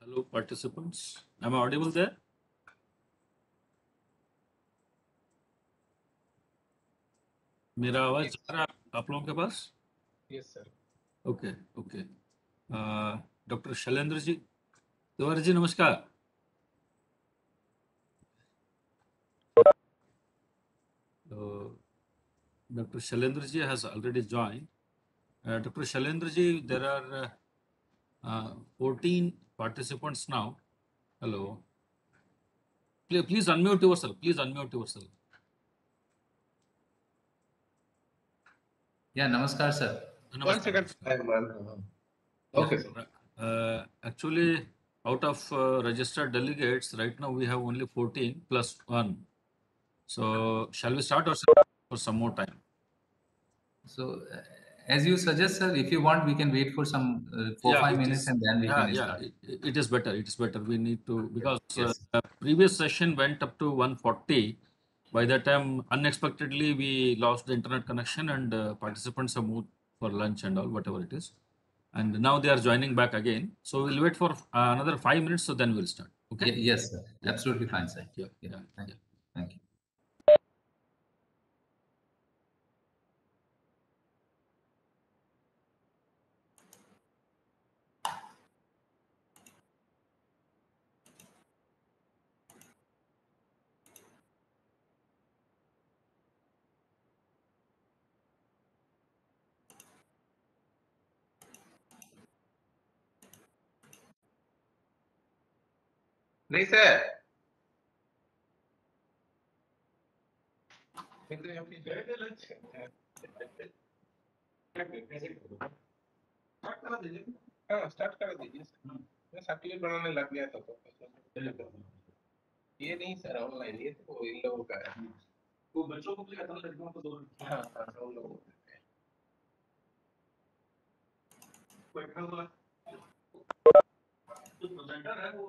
Hello, participants. Am I audible there? मेरा आवाज Yes, जा रहा है आप लोगों के पास? yes, sir. Okay okay doctor Shailendra ji Tiwari ji नमस्कार. Dr. Shailendra ji has already joined. Dr. Shailendra ji, there are 14 participants now. Hello. Please unmute yourself. Please unmute yourself. Yeah, namaskar, sir. One second. Okay, sir. Actually, out of registered delegates, right now we have only 14 plus 1. So, shall we start or for some more time? So, as you suggest, sir, if you want, we can wait for some 4-5 it minutes is. and then we can Yeah, start. it is better. It is better. We need to, because Yes. previous session went up to 140. By that time, unexpectedly, we lost the internet connection and participants have moved for lunch and all, whatever it is. And now they are joining back again. So we'll wait for another 5 minutes, so then we'll start. Okay? Yes, sir. Yeah. Absolutely fine, sir. Yeah. Thank you. Thank you. नहीं sir मैं तो यहाँ पे गए थे lunch start करा दीजिए हाँ स्टार्ट करा दीजिए मैं सर्टिफिकेट बनाने लग गया था तो ये नहीं सर ऑनलाइन ये तो इन लोगों का है वो बच्चों को भी आता है लड़कियों को दो हाँ हाँ उन लोगों को बैठा हुआ जो प्रेजेंटर है वो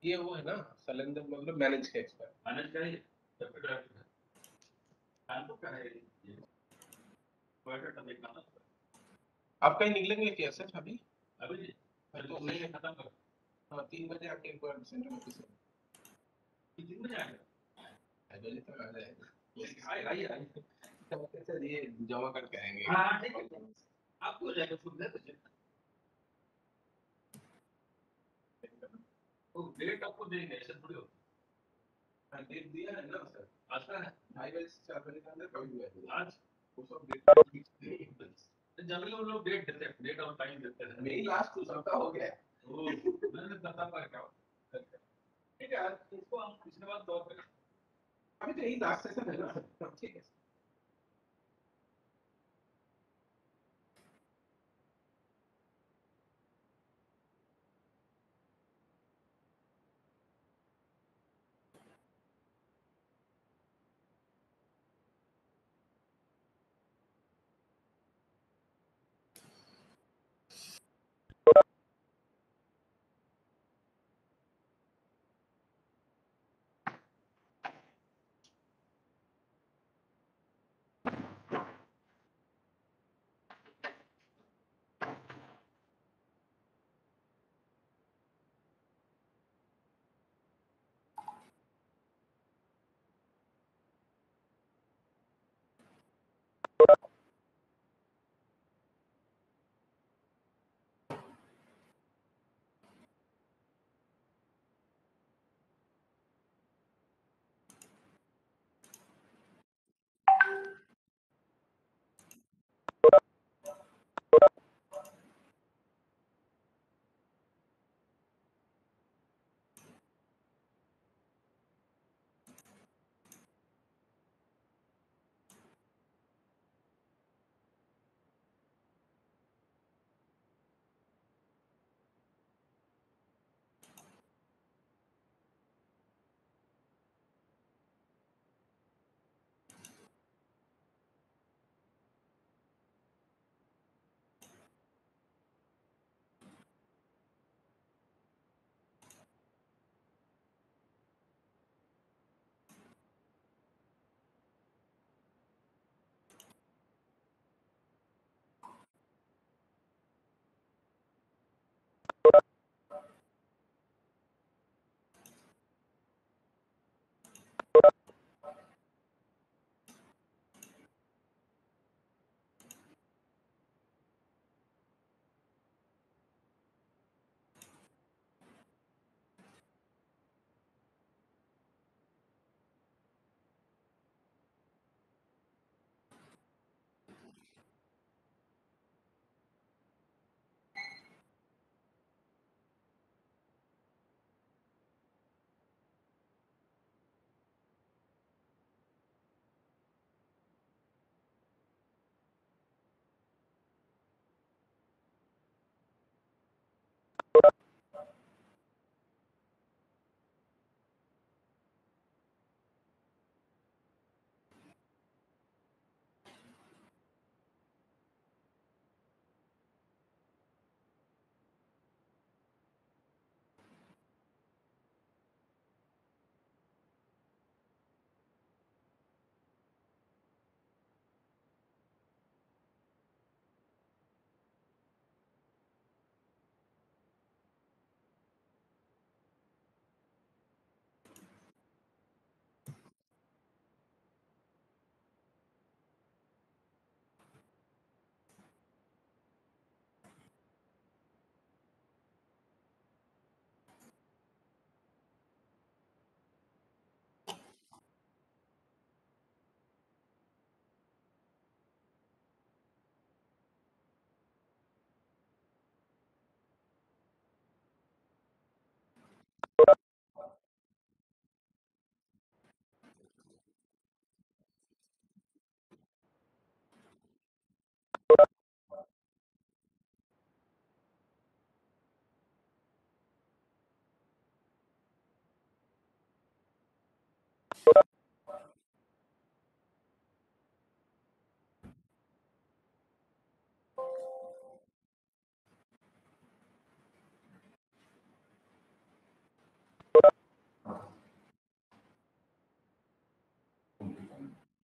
ये वो है ना शैलेंद्र मतलब मैनेज का एक्सपर्ट मैनेज का ही आप कहीं निकलेंगे क्या सर अभी अभी तो मैं खत्म कर हाँ 3 बजे आके एक बार सेंटर में किसी 3 बजे आएगा 5 बजे तक आ जाएगा आइए सर ये जमा करके आएंगे हाँ ठीक है आपको हो जाएगा फुल दे दीजिए वो डेट आपको देंगे ऐसे थोड़ी होता हाँ डेट दिया है ना सर आज का है 2:30 बजे से 4 बजे के अंदर कभी भी आज वो सब डेट जनरली वो लोग डेट देते हैं डेट और टाइम देते हैं मेरी लास्ट 2 सप्ताह हो गया वो मैंने बता पाया क्या ठीक है इसको हम पिछले बार दौर पे अभी तो यही लास्ट सेशन है ना ठीक है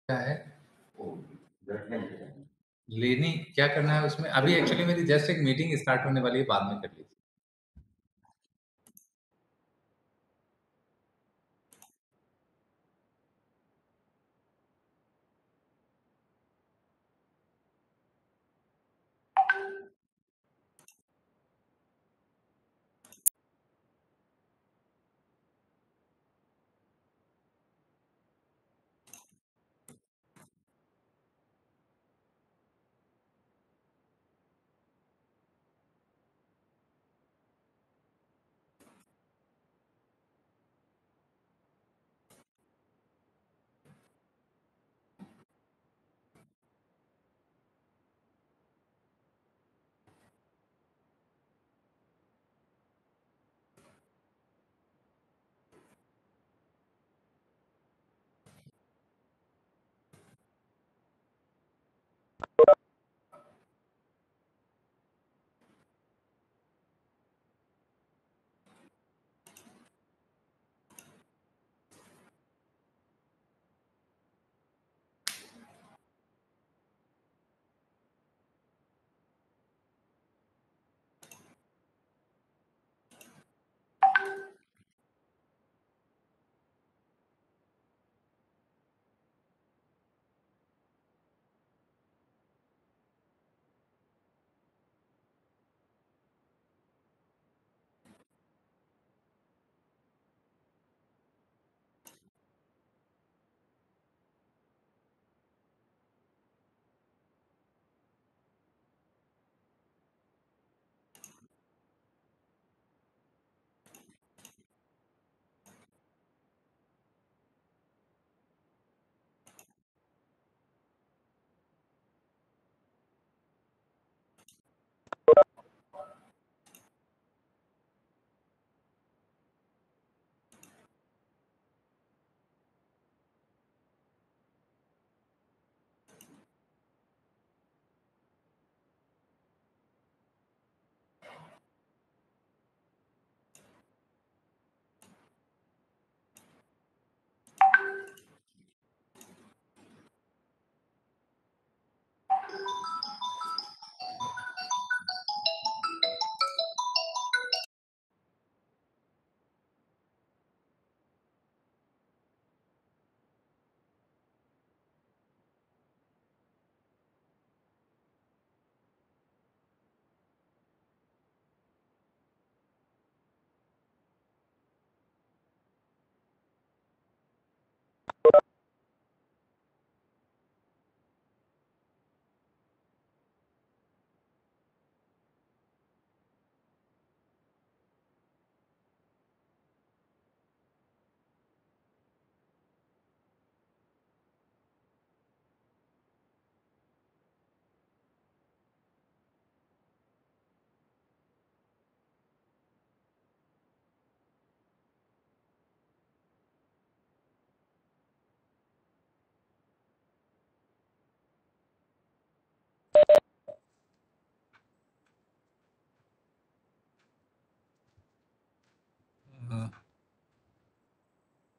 क्या है लेनी, क्या करना है उसमें? अभी एक्चुअली मेरी जस्ट एक मीटिंग स्टार्ट होने वाली है, बाद में कर लीजिए।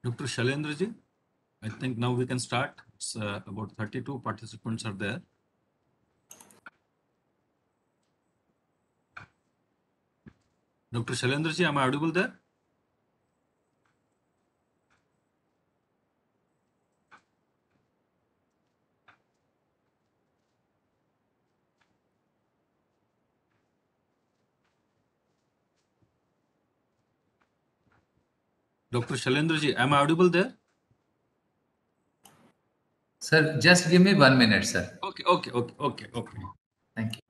Dr. Shailendra ji, I think now we can start. It's about 32 participants are there. Dr. Shailendra ji, am I audible there? Dr. Shailendra ji, am I audible there? Sir, just give me 1 minute, sir. Okay. Thank you.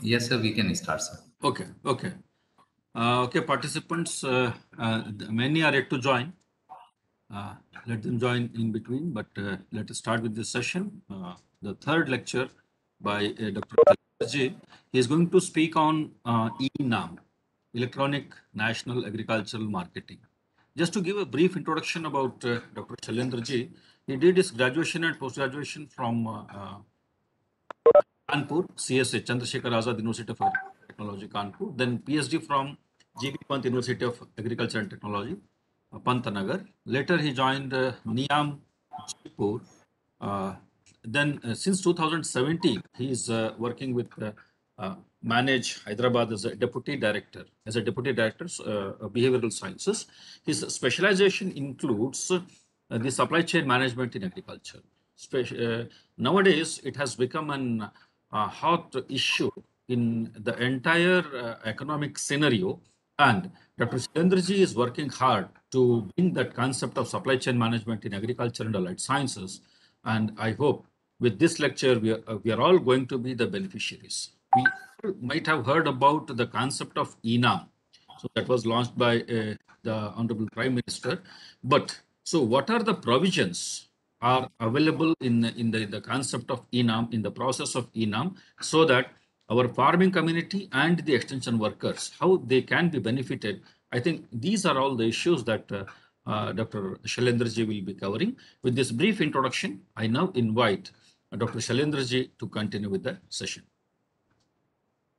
Yes, sir, we can start, sir. Okay, okay. Okay, participants, many are yet to join. Uh, let them join in between, but let us start with this session. The third lecture by Dr. Chatterjee. He is going to speak on ENAM, Electronic National Agricultural Marketing. Just to give a brief introduction about Dr. Shailendraji, he did his graduation and post-graduation from Kanpur, CSA, Chandrasekhar Azad University of Technology, Kanpur. Then PhD from GB Pant University of Agriculture and Technology, Pantnagar. Later, he joined NIAM Jaipur. Uh, then, since 2017, he is working with Manage Hyderabad as a deputy director, of behavioral sciences. His specialization includes the supply chain management in agriculture. Nowadays, it has become an hot issue in the entire economic scenario, and Dr. Surendraji is working hard to bring that concept of supply chain management in agriculture and allied sciences. And I hope with this lecture, we are all going to be the beneficiaries. We might have heard about the concept of ENAM. So that was launched by the Honorable Prime Minister. But so what are the provisions are available in the concept of ENAM, in the process of ENAM, so that our farming community and the extension workers, how they can be benefited? I think these are all the issues that Dr. Shailendraji will be covering. With this brief introduction, I now invite Dr. Shailendraji to continue with the session.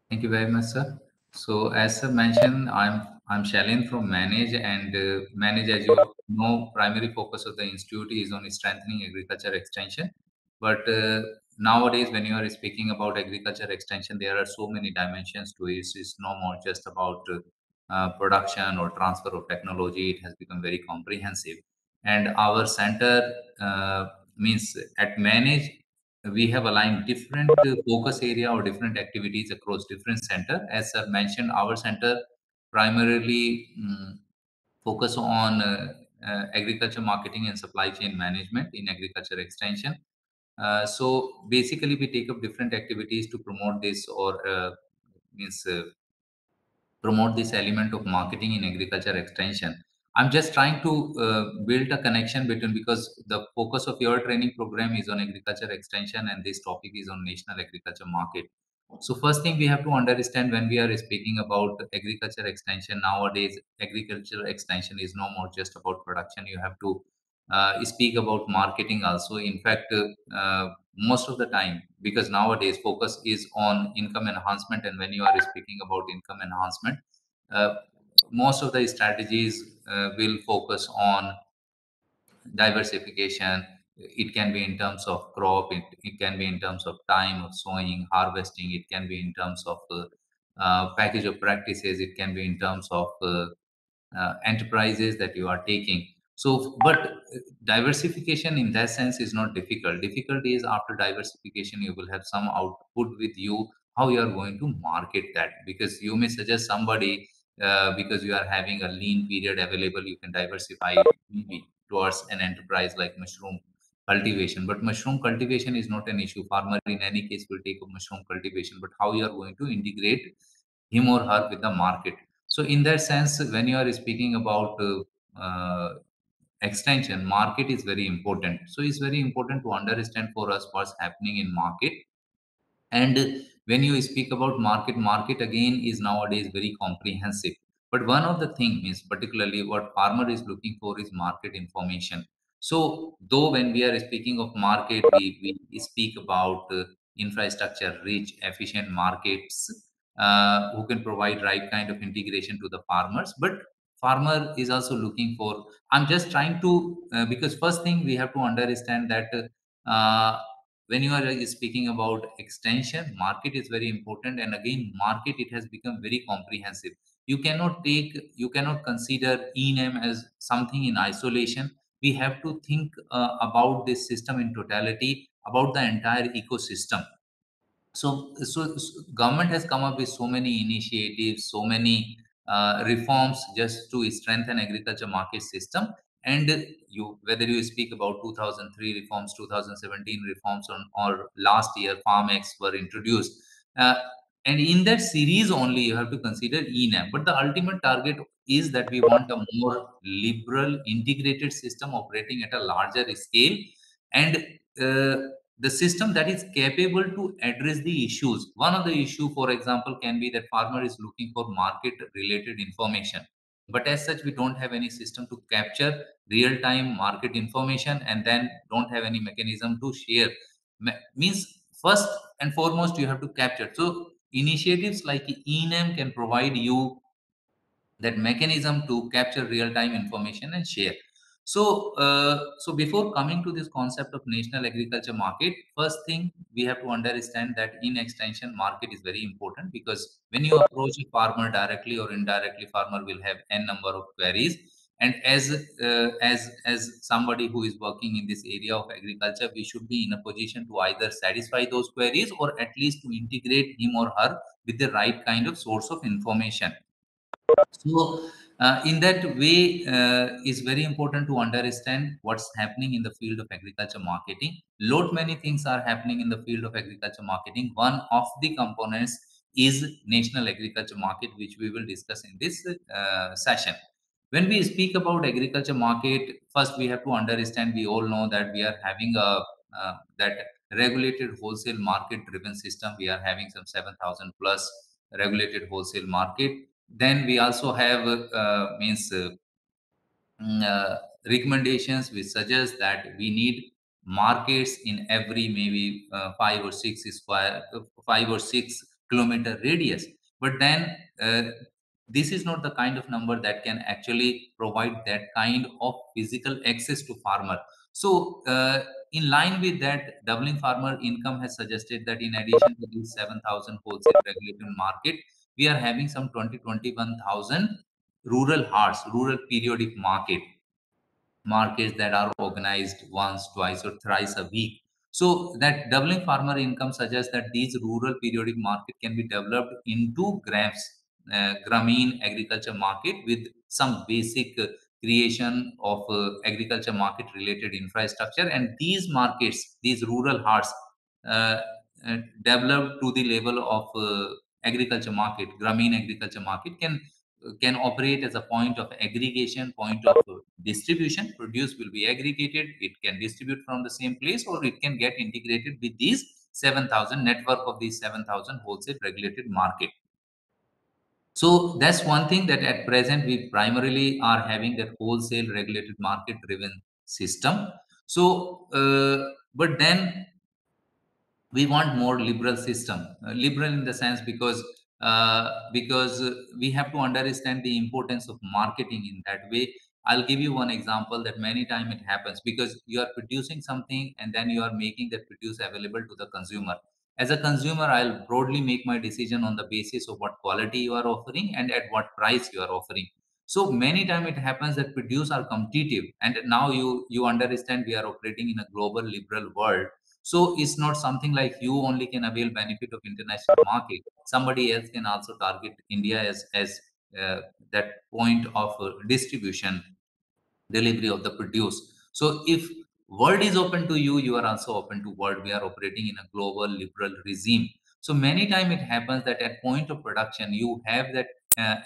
Thank you very much, sir. So, as sir mentioned, I'm Shalin from Manage, and Manage, as you know, primary focus of the institute is on strengthening agriculture extension. But nowadays, when you are speaking about agriculture extension, there are so many dimensions to it. It's no more just about production or transfer of technology. It has become very comprehensive. And our center means at Manage, we have aligned different focus area or different activities across different center. As I mentioned, our center primarily focus on agriculture marketing and supply chain management in agriculture extension. So basically, we take up different activities to promote this or means promote this element of marketing in agriculture extension. I'm just trying to build a connection between, because the focus of your training program is on agriculture extension and this topic is on national agriculture market. So first thing we have to understand, when we are speaking about agriculture extension nowadays, agriculture extension is no more just about production. You have to speak about marketing also. In fact, most of the time, because nowadays focus is on income enhancement, and when you are speaking about income enhancement, uh, most of the strategies will focus on diversification. It can be in terms of crop, it can be in terms of time of sowing, harvesting, it can be in terms of package of practices, it can be in terms of enterprises that you are taking. So, but diversification in that sense is not difficult. Difficult is after diversification, you will have some output with you, how you are going to market that. Because you may suggest somebody, because you are having a lean period available, you can diversify maybe towards an enterprise like mushroom cultivation. But mushroom cultivation is not an issue. Farmer in any case will take a mushroom cultivation, but how you are going to integrate him or her with the market. So in that sense, when you are speaking about extension, market is very important. So it's very important to understand for us what's happening in market. And when you speak about market again is nowadays very comprehensive. But one of the things is particularly what farmer is looking for is market information. So though when we are speaking of market, we speak about infrastructure rich, efficient markets who can provide right kind of integration to the farmers. But farmer is also looking for, I'm just trying to, because first thing we have to understand that when you are speaking about extension, market is very important. And again, market, it has become very comprehensive. You cannot consider ENM as something in isolation. We have to think about this system in totality, about the entire ecosystem. So government has come up with so many initiatives, so many reforms just to strengthen agriculture market system. And you, whether you speak about 2003 reforms, 2017 reforms, or last year farm X were introduced. uh, And in that series only, you have to consider ENAM. But the ultimate target is that we want a more liberal, integrated system operating at a larger scale, and the system that is capable to address the issues. One of the issue, for example, can be that farmer is looking for market-related information. But as such, we don't have any system to capture real-time market information, and then don't have any mechanism to share. Means first and foremost, you have to capture. So initiatives like ENAM can provide you that mechanism to capture real-time information and share. So before coming to this concept of national agriculture market, first thing we have to understand that in extension market is very important, because when you approach a farmer directly or indirectly, farmer will have n number of queries. And as somebody who is working in this area of agriculture, we should be in a position to either satisfy those queries or at least to integrate him or her with the right kind of source of information. So, in that way, is very important to understand what's happening in the field of agriculture marketing. Lot many things are happening in the field of agriculture marketing. One of the components is national agriculture market, which we will discuss in this session. When we speak about agriculture market, first we have to understand. We all know that we are having a that regulated wholesale market driven system. We are having some 7,000 plus regulated wholesale market. Then we also have recommendations which suggest that we need markets in every maybe 5 or 6 kilometer radius. But then this is not the kind of number that can actually provide that kind of physical access to farmer. So in line with that, doubling farmer income has suggested that in addition to these 7,000 wholesale regulated market, we are having some 21,000 rural hearts, rural periodic markets that are organized once, twice, or thrice a week. So that doubling farmer income suggests that these rural periodic market can be developed into Grameen agriculture market with some basic creation of agriculture market related infrastructure. And these markets, these rural hearts, uh, developed to the level of agriculture market, Grameen agriculture market, can operate as a point of aggregation, point of distribution. Produce will be aggregated, it can distribute from the same place, or it can get integrated with these 7,000 network of these 7,000 wholesale regulated market. So that's one thing, that at present we primarily are having that wholesale regulated market driven system. So but then we want more liberal system, liberal in the sense because we have to understand the importance of marketing in that way. I'll give you one example that many times it happens, because you are producing something and then you are making that produce available to the consumer. As a consumer, I'll broadly make my decision on the basis of what quality you are offering and at what price you are offering. So many times it happens that produce are competitive, and now you understand we are operating in a global liberal world. So it's not something like you only can avail benefit of international market. Somebody else can also target India as that point of distribution, delivery of the produce. So if world is open to you, you are also open to world. We are operating in a global liberal regime. So many times it happens that at point of production, you have that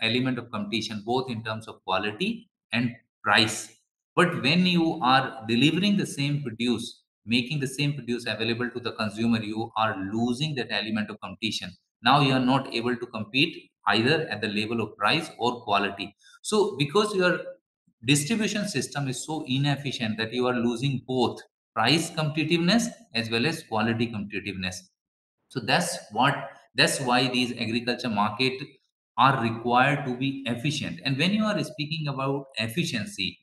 element of competition, both in terms of quality and price. But when you are delivering the same produce, making the same produce available to the consumer, you are losing that element of competition. Now you are not able to compete either at the level of price or quality. So because your distribution system is so inefficient that you are losing both price competitiveness as well as quality competitiveness. So that's why these agriculture market are required to be efficient. And when you are speaking about efficiency,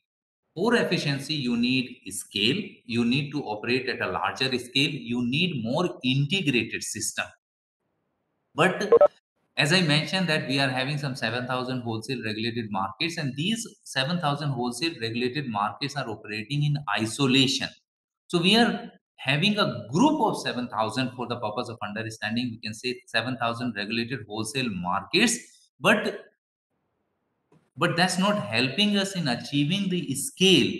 for efficiency, you need scale. You need to operate at a larger scale. You need more integrated system. But as I mentioned that we are having some 7,000 wholesale regulated markets, and these 7,000 wholesale regulated markets are operating in isolation. So we are having a group of 7,000 for the purpose of understanding. We can say 7,000 regulated wholesale markets, but that's not helping us in achieving the scale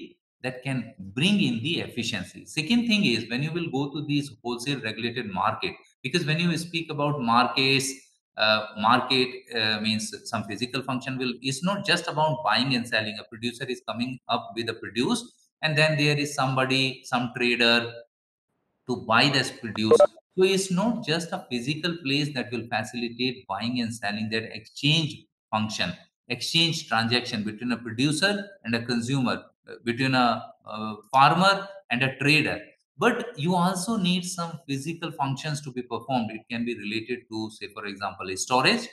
that can bring in the efficiency. Second thing is, when you will go to these wholesale regulated market, because when you speak about markets, market means some physical function is not just about buying and selling. A producer is coming up with a produce, and then there is somebody, some trader to buy this produce. So it's not just a physical place that will facilitate buying and selling, that exchange function, exchange transaction between a producer and a consumer, between a farmer and a trader. But you also need some physical functions to be performed. It can be related to, say, for example, storage.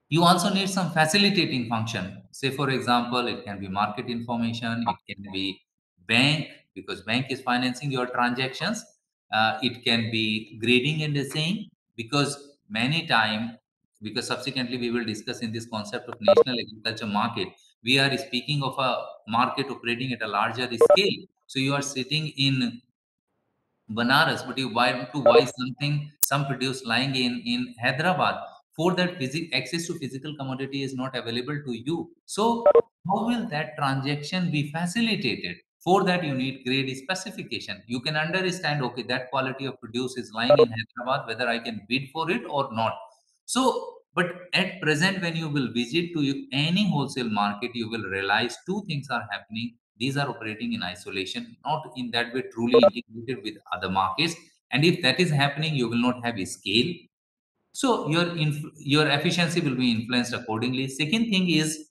You also need some facilitating function. Say, for example, it can be market information, it can be bank, because bank is financing your transactions. It can be grading and assaying, because many time, because subsequently we will discuss in this concept of national agriculture market, we are speaking of a market operating at a larger scale. So you are sitting in Banaras, but you want to buy something, some produce lying in Hyderabad. For that, access to physical commodity is not available to you. So, how will that transaction be facilitated? For that, you need grade specification. You can understand, okay, that quality of produce is lying in Hyderabad, whether I can bid for it or not. So, but at present, when you will visit to any wholesale market, you will realize two things are happening. These are operating in isolation, not in that way truly integrated with other markets. And if that is happening, you will not have a scale. So your efficiency will be influenced accordingly. Second thing is,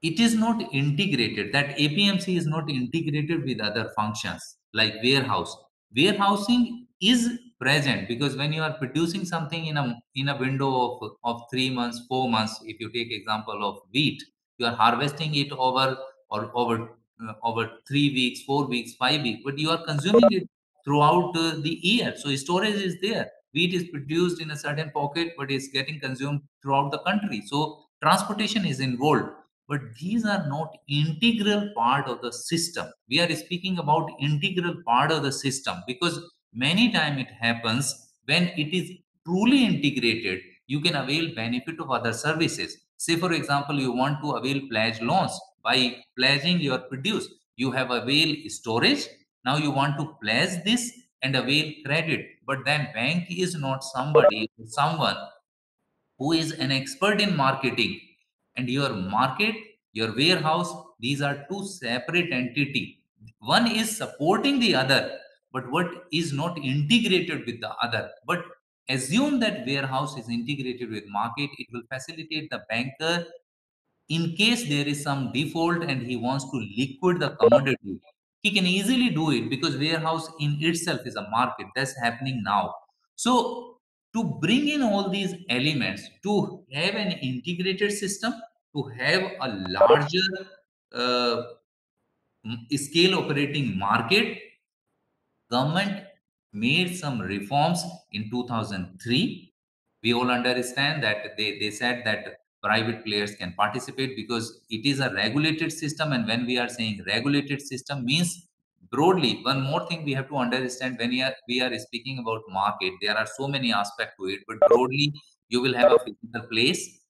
it is not integrated. That APMC is not integrated with other functions like warehouse. Warehousing is present, because when you are producing something in a window of 3 months, 4 months, if you take example of wheat, you are harvesting it over 3 weeks, 4 weeks, 5 weeks, but you are consuming it throughout the year. So storage is there. Wheat is produced in a certain pocket, but is getting consumed throughout the country. So transportation is involved, but these are not integral part of the system. We are speaking about integral part of the system, because many time it happens when it is truly integrated, you can avail benefit of other services. Say, for example, you want to avail pledge loans. By pledging your produce, you have avail storage. Now you want to pledge this and avail credit, but then bank is not someone who is an expert in marketing, and your market, your warehouse, these are two separate entity. One is supporting the other, but what is not integrated with the other. But assume that warehouse is integrated with market, it will facilitate the banker in case there is some default and he wants to liquid the commodity. He can easily do it, because warehouse in itself is a market. That's happening now. So to bring in all these elements, to have an integrated system, to have a larger uh, scale operating market, government made some reforms in 2003. We all understand that they said that private players can participate, because it is a regulated system. And when we are saying regulated system means, broadly, one more thing we have to understand, when we are speaking about market, there are so many aspects to it, but broadly, you will have a physical place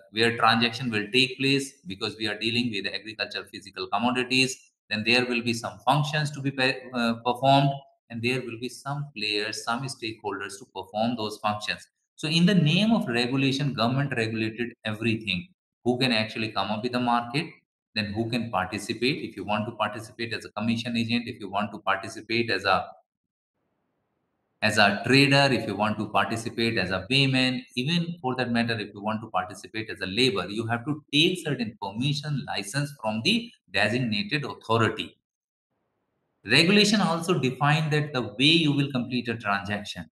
where transaction will take place, because we are dealing with agriculture physical commodities. Then there will be some functions to be performed, and there will be some players, some stakeholders to perform those functions. So in the name of regulation, government regulated everything. Who can actually come up with the market, then who can participate. If you want to participate as a commission agent, if you want to participate as a trader, if you want to participate as a payment, even for that matter, if you want to participate as a labor, you have to take certain permission license from the designated authority. Regulation also define that the way you will complete a transaction.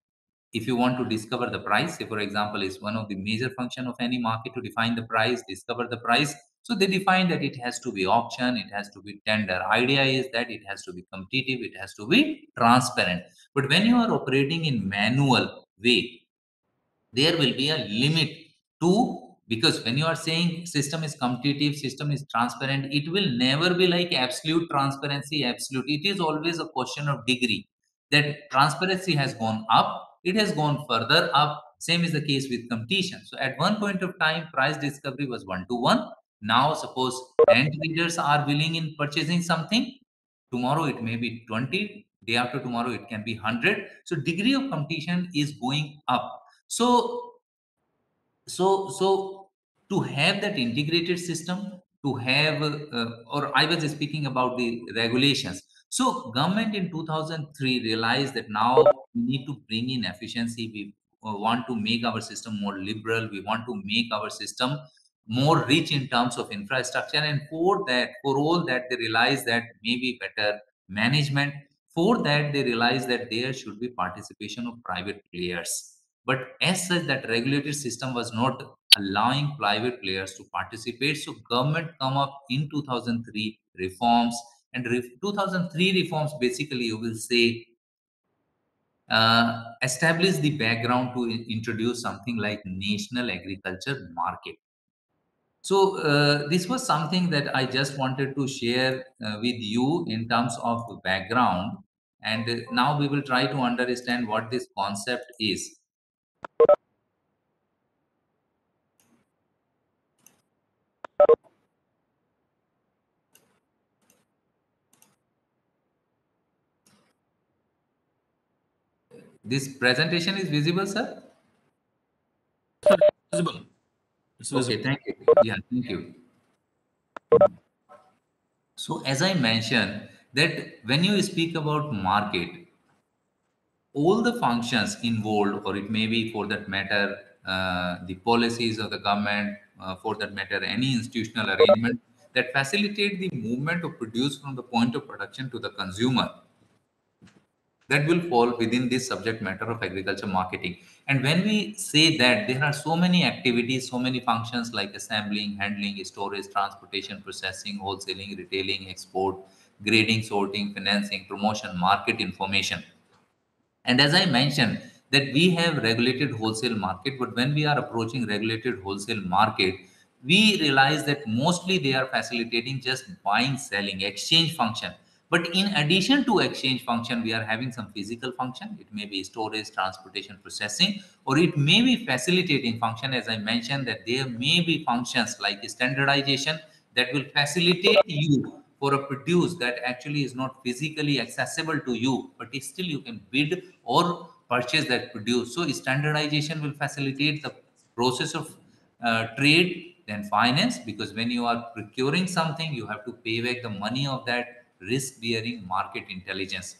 If you want to discover the price, say, for example, is one of the major function of any market to define the price, discover the price. So they define that it has to be auction, it has to be tender. Idea is that it has to be competitive, it has to be transparent. But when you are operating in manual way, there will be a limit to, because when you are saying system is competitive, system is transparent, it will never be like absolute transparency, absolute. It is always a question of degree. That transparency has gone up, it has gone further up. Same is the case with competition. So at one point of time, price discovery was 1 to 1. Now suppose 10 traders are willing in purchasing something, tomorrow it may be 20 day after tomorrow it can be 100. So degree of competition is going up. So to have that integrated system, to have or I was speaking about the regulations. So government in 2003 realized that now we need to bring in efficiency. We want to make our system more liberal. We want to make our system more rich in terms of infrastructure, and for all that they realize that maybe better management. For that they realize that there should be participation of private players, but as such, that regulated system was not allowing private players to participate. So government come up in 2003 reforms, and 2003 reforms basically you will say establish the background to introduce something like national agriculture market. So this was something that I just wanted to share with you in terms of background, and now we will try to understand what this concept is. This presentation is visible, sir? Visible. It's visible. Okay, thank you. Yeah, thank you. So as I mentioned, that when you speak about market, all the functions involved, or it may be for that matter, the policies of the government, for that matter, any institutional arrangement that facilitate the movement of produce from the point of production to the consumer, that will fall within this subject matter of agriculture marketing. And when we say that, there are so many activities, so many functions like assembling, handling, storage, transportation, processing, wholesaling, retailing, export, grading, sorting, financing, promotion, market information. And as I mentioned, that we have regulated wholesale market, but when we are approaching regulated wholesale market, we realize that mostly they are facilitating just buying, selling, exchange function. But in addition to exchange function, we are having some physical function. It may be storage, transportation, processing, or it may be facilitating function. As I mentioned, that there may be functions like standardization that will facilitate you for a produce that actually is not physically accessible to you, but still you can bid or purchase that produce. So standardization will facilitate the process of trade than finance, because when you are procuring something, you have to pay back the money of that risk bearing market intelligence.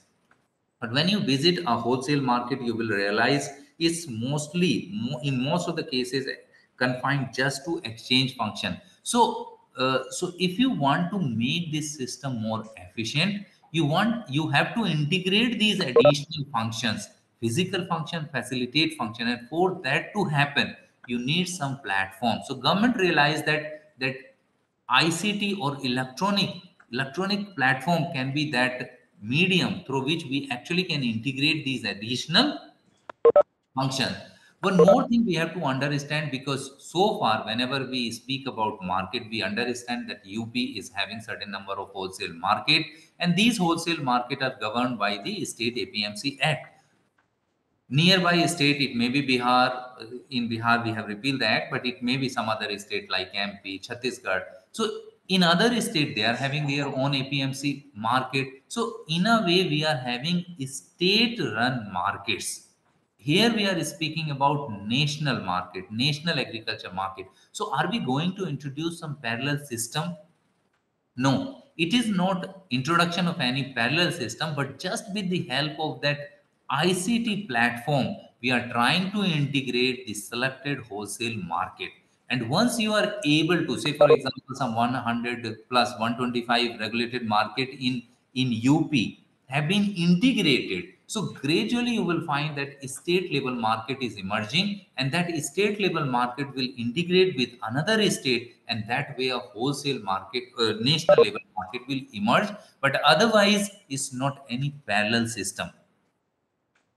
But when you visit a wholesale market, you will realize it's mostly, in most of the cases, confined just to exchange function. So if you want to make this system more efficient, you have to integrate these additional functions, physical function, facilitate function, and for that to happen, you need some platform. So government realized that ICT or electronic platform can be that medium through which we actually can integrate these additional functions. One more thing we have to understand, because so far whenever we speak about market, we understand that UP is having certain number of wholesale market, and these wholesale market are governed by the state APMC Act. Nearby state, it may be Bihar. In Bihar we have repealed the act, but it may be some other state like MP, Chhattisgarh. So in other state they are having their own APMC market. So in a way we are having state run markets. Here we are speaking about national market, national agriculture market. So are we going to introduce some parallel system? No, it is not introduction of any parallel system, but just with the help of that ICT platform, we are trying to integrate the selected wholesale market. And once you are able to, say, for example, some 100 plus 125 regulated market in UP have been integrated. So gradually you will find that state level market is emerging, and that state level market will integrate with another state, and that way a wholesale market, national level market will emerge. But otherwise, it's not any parallel system.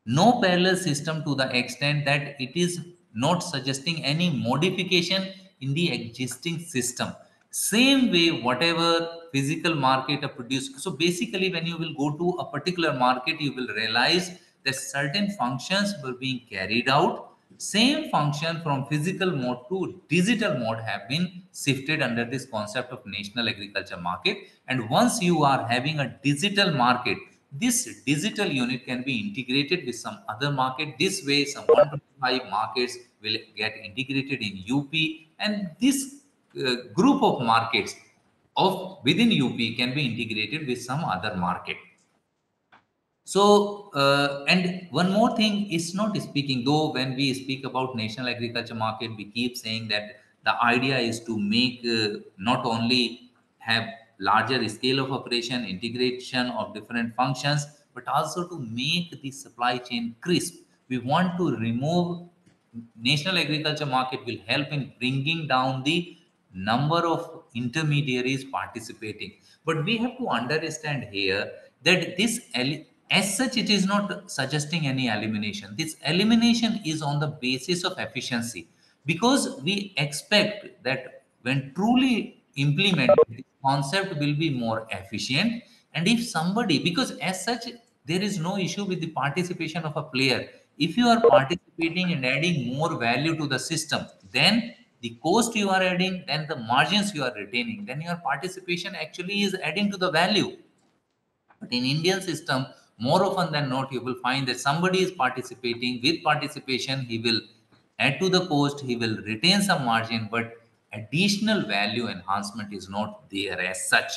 No parallel system to the extent that it is not suggesting any modification in the existing system. Same way, whatever physical market are produced. So basically, when you will go to a particular market, you will realize that certain functions were being carried out. Same function from physical mode to digital mode have been shifted under this concept of national agriculture market. And once you are having a digital market, this digital unit can be integrated with some other market. This way, some 125 markets will get integrated in UP, and this group of markets of within UP can be integrated with some other market. So, and one more thing is not speaking, though when we speak about national agriculture market, we keep saying that the idea is to make not only have larger scale of operation, integration of different functions, but also to make the supply chain crisp. We want to remove national agriculture market will help in bringing down the number of intermediaries participating. But we have to understand here that this as such, it is not suggesting any elimination. This elimination is on the basis of efficiency, because we expect that when truly implemented, this concept will be more efficient. And if somebody, because as such, there is no issue with the participation of a player. If you are participating and adding more value to the system, then the cost you are adding, then the margins you are retaining, then your participation actually is adding to the value. But in Indian system, more often than not, you will find that somebody is participating. With participation, he will add to the cost, he will retain some margin, but additional value enhancement is not there as such.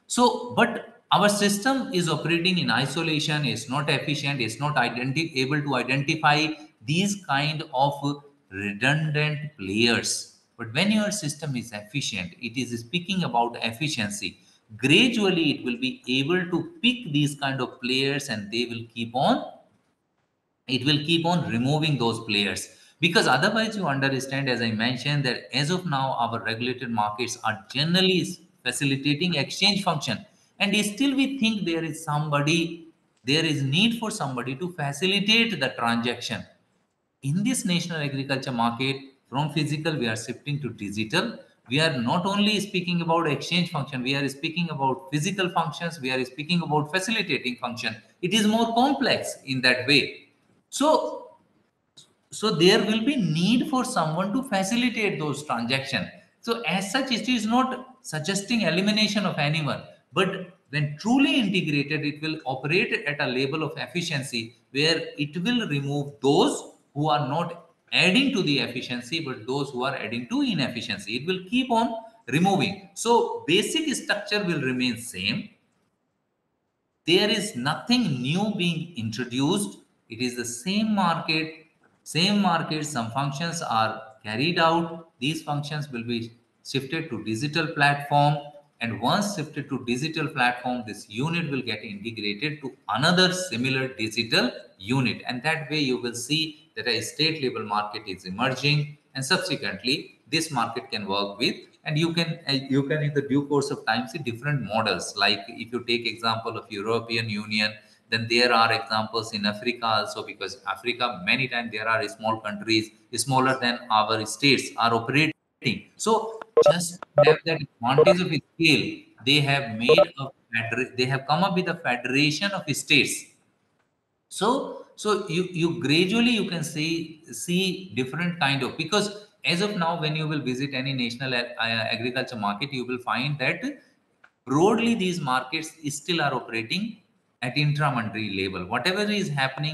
So, but our system is operating in isolation, is not efficient, is not able to identify these kind of redundant players. But when your system is efficient, it is speaking about efficiency. Gradually, it will be able to pick these kind of players, and they will keep on, it will keep on removing those players. Because otherwise, you understand, as I mentioned, that as of now our regulated markets are generally facilitating exchange function, and still we think there is need for somebody to facilitate the transaction. In this national agriculture market, from physical we are shifting to digital. We are not only speaking about exchange function, we are speaking about physical functions, we are speaking about facilitating function. It is more complex in that way. So so there will be need for someone to facilitate those transactions. So as such, it is not suggesting elimination of anyone, but when truly integrated, it will operate at a level of efficiency where it will remove those who are not adding to the efficiency, but those who are adding to inefficiency. It will keep on removing. So basic structure will remain same. There is nothing new being introduced. It is the same market. Some functions are carried out. These functions will be shifted to digital platform. And once shifted to digital platform, this unit will get integrated to another similar digital unit. And that way you will see that a state level market is emerging, and subsequently this market can work with, and you can in the due course of time see different models. Like if you take example of European Union, then there are examples in Africa also, because Africa many times there are small countries smaller than our states are operating. So just to have that advantage of scale, they have they have come up with a federation of states. So you gradually you can see different kind of, because as of now when you will visit any national agriculture market, you will find that broadly these markets still are operating at intramandry level. Whatever is happening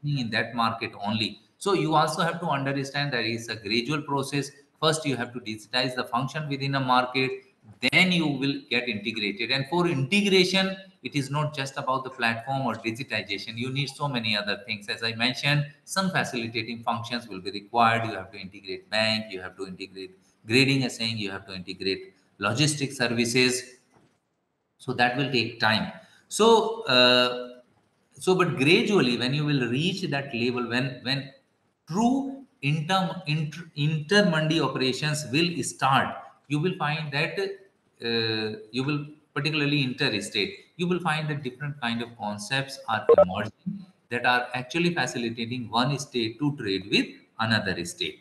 in that market only. So you also have to understand that it's a gradual process. First you have to digitize the function within a market, then you will get integrated. And for integration, it is not just about the platform or digitization. You need so many other things. As I mentioned, some facilitating functions will be required. You have to integrate bank, you have to integrate grading assaying, you have to integrate logistic services. So that will take time. So but gradually when you will reach that level, when true intermandi operations will start, you will find that you will, particularly interstate, you will find that different kind of concepts are emerging that are actually facilitating one state to trade with another state.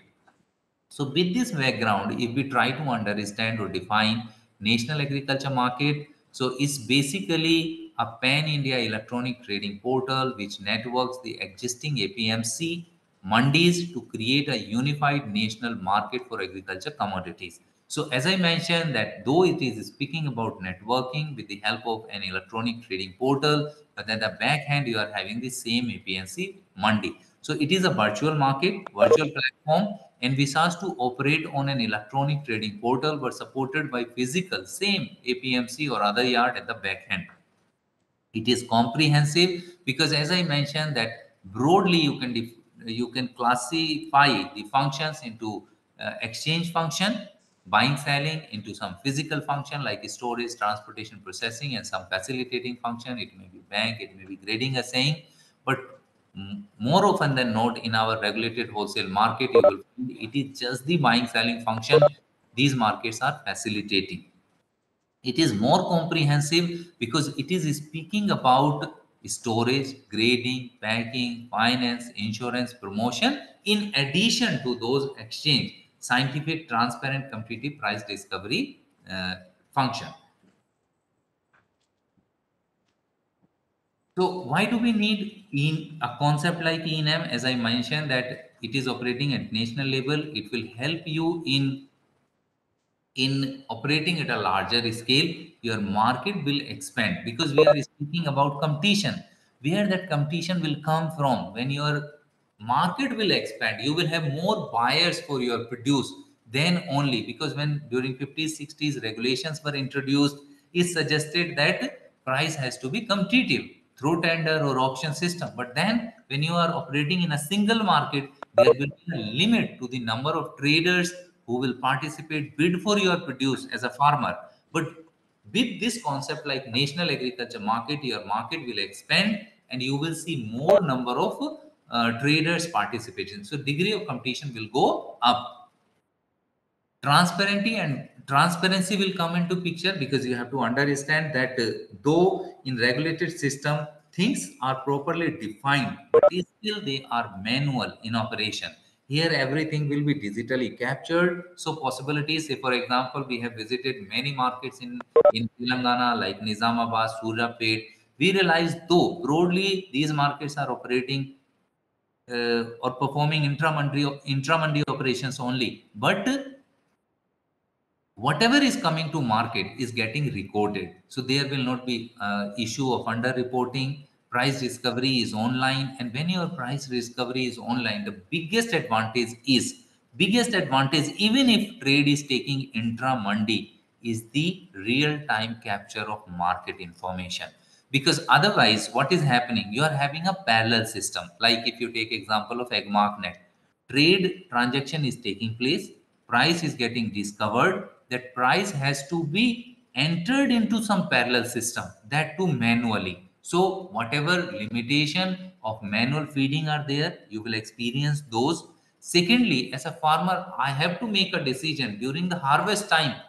So with this background, if we try to understand or define national agriculture market, so it's basically a pan-India electronic trading portal which networks the existing APMC mandis to create a unified national market for agriculture commodities. So as I mentioned that though it is speaking about networking with the help of an electronic trading portal, but at the back end you are having the same APMC Monday. So it is a virtual market, virtual platform, and Visas to operate on an electronic trading portal were supported by physical same APMC or other yard at the back end. It is comprehensive because as I mentioned that broadly you can classify the functions into exchange function, buying selling, into some physical function like storage, transportation, processing, and some facilitating function. It may be bank, it may be grading, assaying. But more often than not in our regulated wholesale market you will find it is just the buying selling function these markets are facilitating. It is more comprehensive because it is speaking about storage, grading, packing, finance, insurance, promotion, in addition to those exchange, scientific, transparent, competitive price discovery function. So why do we need in a concept like ENM? As I mentioned that it is operating at national level, it will help you in operating at a larger scale. Your market will expand because we are speaking about competition. Where that competition will come from? When your market will expand, you will have more buyers for your produce. Then only, because when during 50s 60s regulations were introduced, it suggested that price has to be competitive through tender or auction system. But then when you are operating in a single market, there will be a limit to the number of traders who will participate, bid for your produce as a farmer. But with this concept like national agriculture market, your market will expand and you will see more number of traders participation. So degree of competition will go up. Transparency will come into picture because you have to understand that though in regulated system things are properly defined, but still they are manual in operation. Here everything will be digitally captured. So possibilities, say for example we have visited many markets in Telangana like Nizamabad, Surapet. We realized though broadly these markets are operating or performing intramandi operations only, but whatever is coming to market is getting recorded. So there will not be issue of under reporting. Price discovery is online, and when your price discovery is online, the biggest advantage, even if trade is taking intra mandi, is the real time capture of market information. Because otherwise what is happening, you are having a parallel system. Like if you take example of Agmarknet, trade transaction is taking place, price is getting discovered, that price has to be entered into some parallel system, that too manually. So whatever limitation of manual feeding are there, you will experience those. Secondly, as a farmer, I have to make a decision during the harvest time.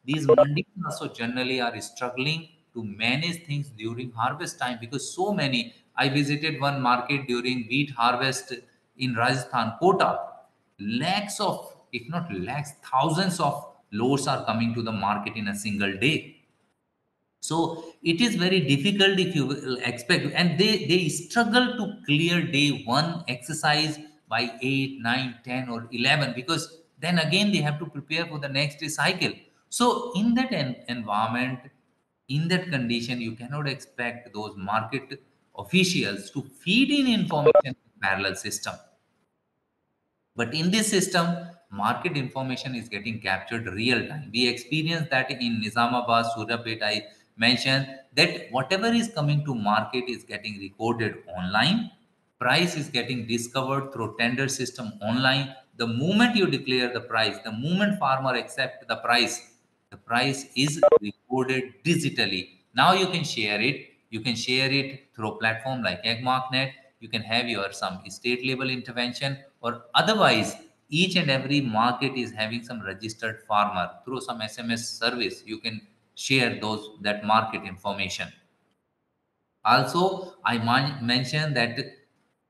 These mandis also generally are struggling to manage things during harvest time because so many. I visited one market during wheat harvest in Rajasthan, Kota. Lakhs of, if not lakhs, thousands of loads are coming to the market in a single day. So it is very difficult if you will expect, and they struggle to clear day one exercise by 8 9 10 or 11, because then again they have to prepare for the next cycle. So in that environment, in that condition, you cannot expect those market officials to feed in information in parallel system. But in this system, market information is getting captured real time. We experience that in Nizamabad, Surapet. I mentioned that whatever is coming to market is getting recorded online. Price is getting discovered through tender system online. The moment you declare the price, the moment farmer accept the price is recorded digitally. Now you can share it. You can share it through a platform like Agmarknet. You can have your some state level intervention, or otherwise each and every market is having some registered farmer through some SMS service. You can share those that market information. Also I mentioned that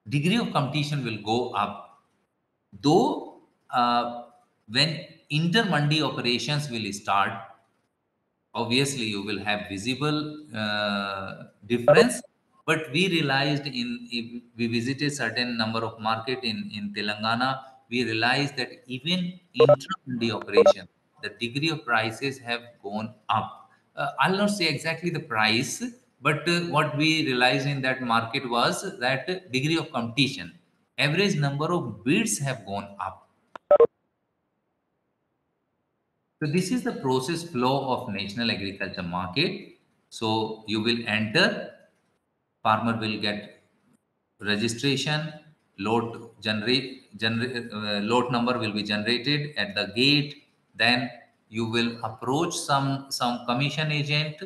degree of competition will go up, though when inter-mandi operations will start, obviously you will have visible difference. But we realized if we visited certain number of market in Telangana, we realized that even intra-mandi operation, the degree of prices have gone up. I'll not say exactly the price, but what we realized in that market was that degree of competition, average number of bids have gone up. So this is the process flow of national agriculture market. So you will enter, farmer will get registration, lot number will be generated at the gate. Then you will approach some commission agent,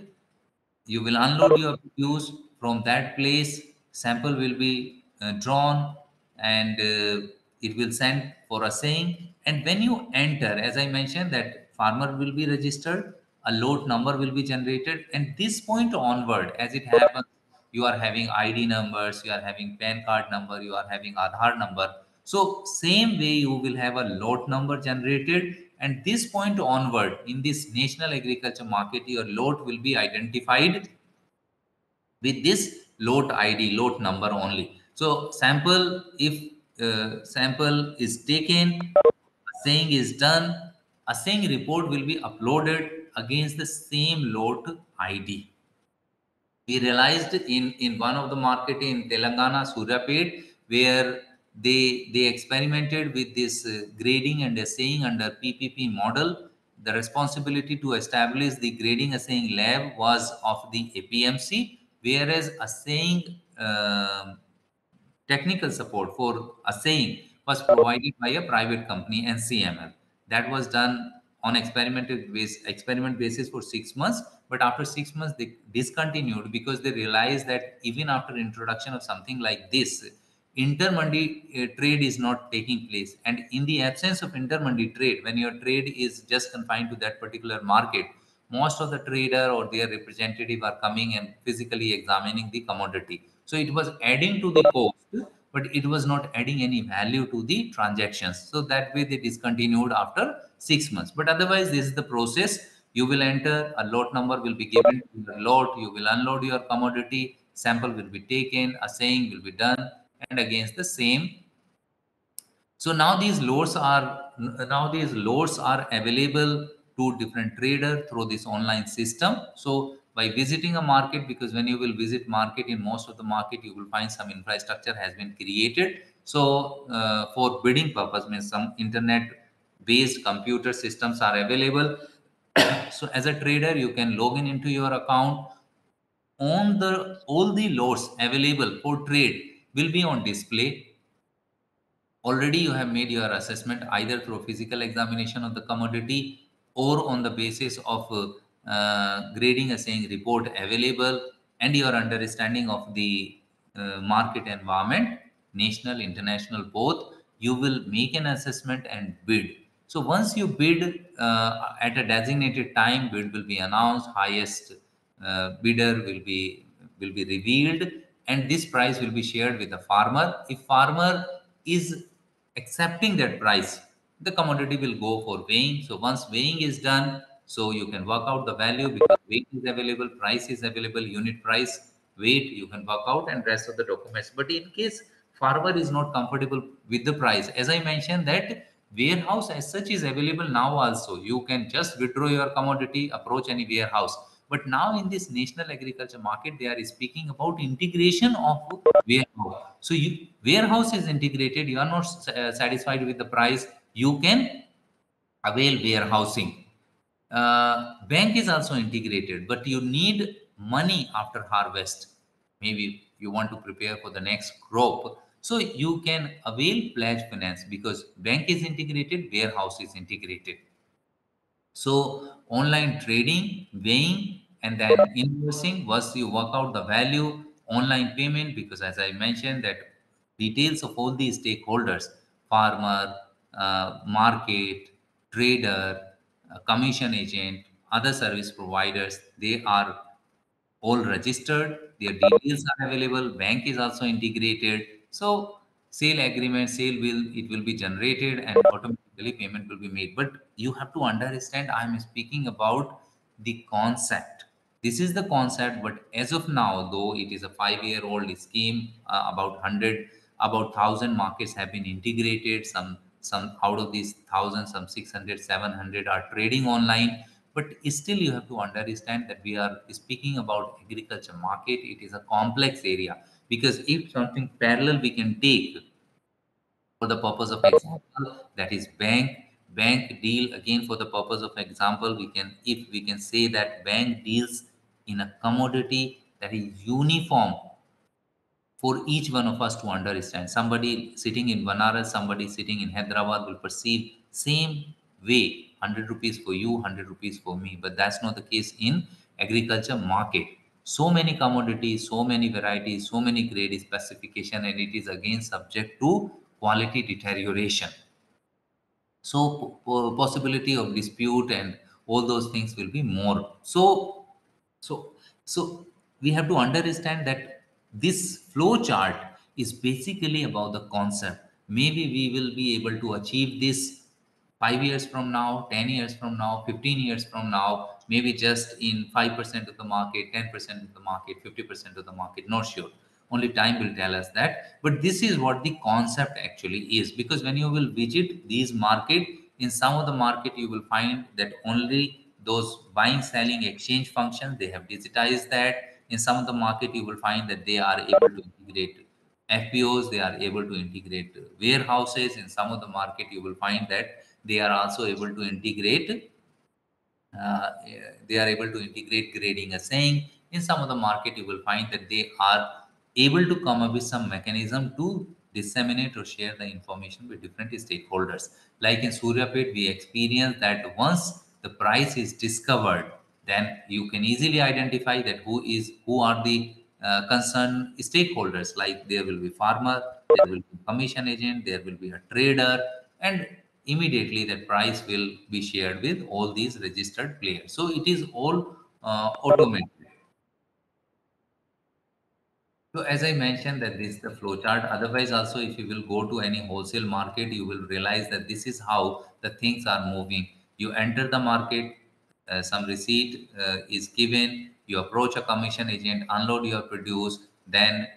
you will unload your produce from that place, sample will be drawn, and it will send for assaying. And when you enter, as I mentioned, that farmer will be registered, a lot number will be generated, and this point onward, as it happens, you are having id numbers, you are having pan card number, you are having aadhaar number. So same way you will have a lot number generated, and this point onward in this national agriculture market, your lot will be identified with this lot id, lot number only. So sample, if sample is taken, assaying is done, assaying report will be uploaded against the same lot id. We realized in one of the market in Telangana, Suryapet, where they experimented with this grading and assaying under PPP model. The responsibility to establish the grading assaying lab was of the APMC, whereas assaying technical support for assaying was provided by a private company, NCML. That was done on experiment basis for 6 months. But after 6 months, they discontinued because they realized that even after introduction of something like this, intermandi trade is not taking place. And in the absence of intermandi trade, when your trade is just confined to that particular market, most of the trader or their representative are coming and physically examining the commodity. So it was adding to the cost, but it was not adding any value to the transactions. So that way they discontinued after 6 months. But otherwise, this is the process. You will enter, a lot number will be given to the lot, you will unload your commodity, sample will be taken, assaying will be done, and against the same. So now these loads are available to different trader through this online system. So by visiting a market, because when you will visit market, in most of the market you will find some infrastructure has been created. So for bidding purpose, means some internet based computer systems are available. So as a trader, you can log in into your account. On the all the loads available for trade will be on display. Already you have made your assessment either through physical examination of the commodity or on the basis of grading assaying report available, and your understanding of the market environment, national, international, both. You will make an assessment and bid. So once you bid at a designated time, bid will be announced, highest bidder will be revealed, and this price will be shared with the farmer. If farmer is accepting that price, the commodity will go for weighing. So once weighing is done, so you can work out the value, because weight is available, price is available, unit price, weight, you can work out, and rest of the documents. But in case farmer is not comfortable with the price, as I mentioned, that warehouse as such is available now also. You can just withdraw your commodity, approach any warehouse. But now in this national agriculture market, they are speaking about integration of warehouse. So warehouse is integrated. You are not satisfied with the price, you can avail warehousing. Bank is also integrated, but you need money after harvest. Maybe you want to prepare for the next crop, so you can avail pledge finance, because bank is integrated, warehouse is integrated. So online trading, weighing, and then invoicing. Once you work out the value, online payment, because as I mentioned, that details of all these stakeholders, farmer, market, trader, commission agent, other service providers, they are all registered, their details are available, bank is also integrated. So sale agreement, sale will, it will be generated, and automatically payment will be made. But you have to understand, I am speaking about the concept. This is the concept, but as of now, though it is a 5-year-old scheme, about 100, about 1,000 markets have been integrated. Some some out of these 1,000, some 600, 700 are trading online. But still you have to understand that we are speaking about agriculture market. It is a complex area, because if something parallel we can take for the purpose of example, that is bank deal. Again, for the purpose of example, we can, if we can say that bank deals in a commodity that is uniform for each one of us to understand. Somebody sitting in Banaras, somebody sitting in Hyderabad will perceive same way, 100 rupees for you, 100 rupees for me. But that's not the case in agriculture market. So many commodities, so many varieties, so many grade specification, and it is again subject to quality deterioration. So possibility of dispute and all those things will be more. So we have to understand that this flow chart is basically about the concept. Maybe we will be able to achieve this 5 years from now, 10 years from now, 15 years from now, maybe just in 5% of the market, 10% of the market, 50% of the market, not sure. Only time will tell us that. But this is what the concept actually is, because when you will visit these market, in some of the market you will find that only those buying, selling, exchange functions, they have digitized that. In some of the market you will find that they are able to integrate FPOs, they are able to integrate warehouses. In some of the market you will find that they are also able to integrate uh, they are able to integrate grading assaying. In some of the market you will find that they are able to come up with some mechanism to disseminate or share the information with different stakeholders. Like in Suryapet, we experienced that once the price is discovered, then you can easily identify that who are the concerned stakeholders. Like there will be farmer, there will be commission agent, there will be a trader, and immediately that price will be shared with all these registered players. So it is all automated. So as I mentioned that this is the flow chart. Otherwise also, if you will go to any wholesale market, you will realize that this is how the things are moving. You enter the market, some receipt is given, you approach a commission agent, unload your produce, then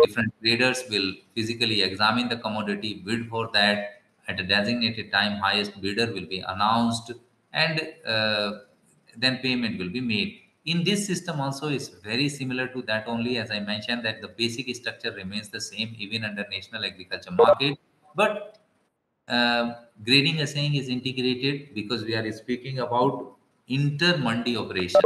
different traders will physically examine the commodity, bid for that. At a designated time, highest bidder will be announced, and then payment will be made. In this system also is very similar to that only. As I mentioned that the basic structure remains the same even under national agriculture market, but grading assaying is integrated because we are speaking about inter-mandi operations.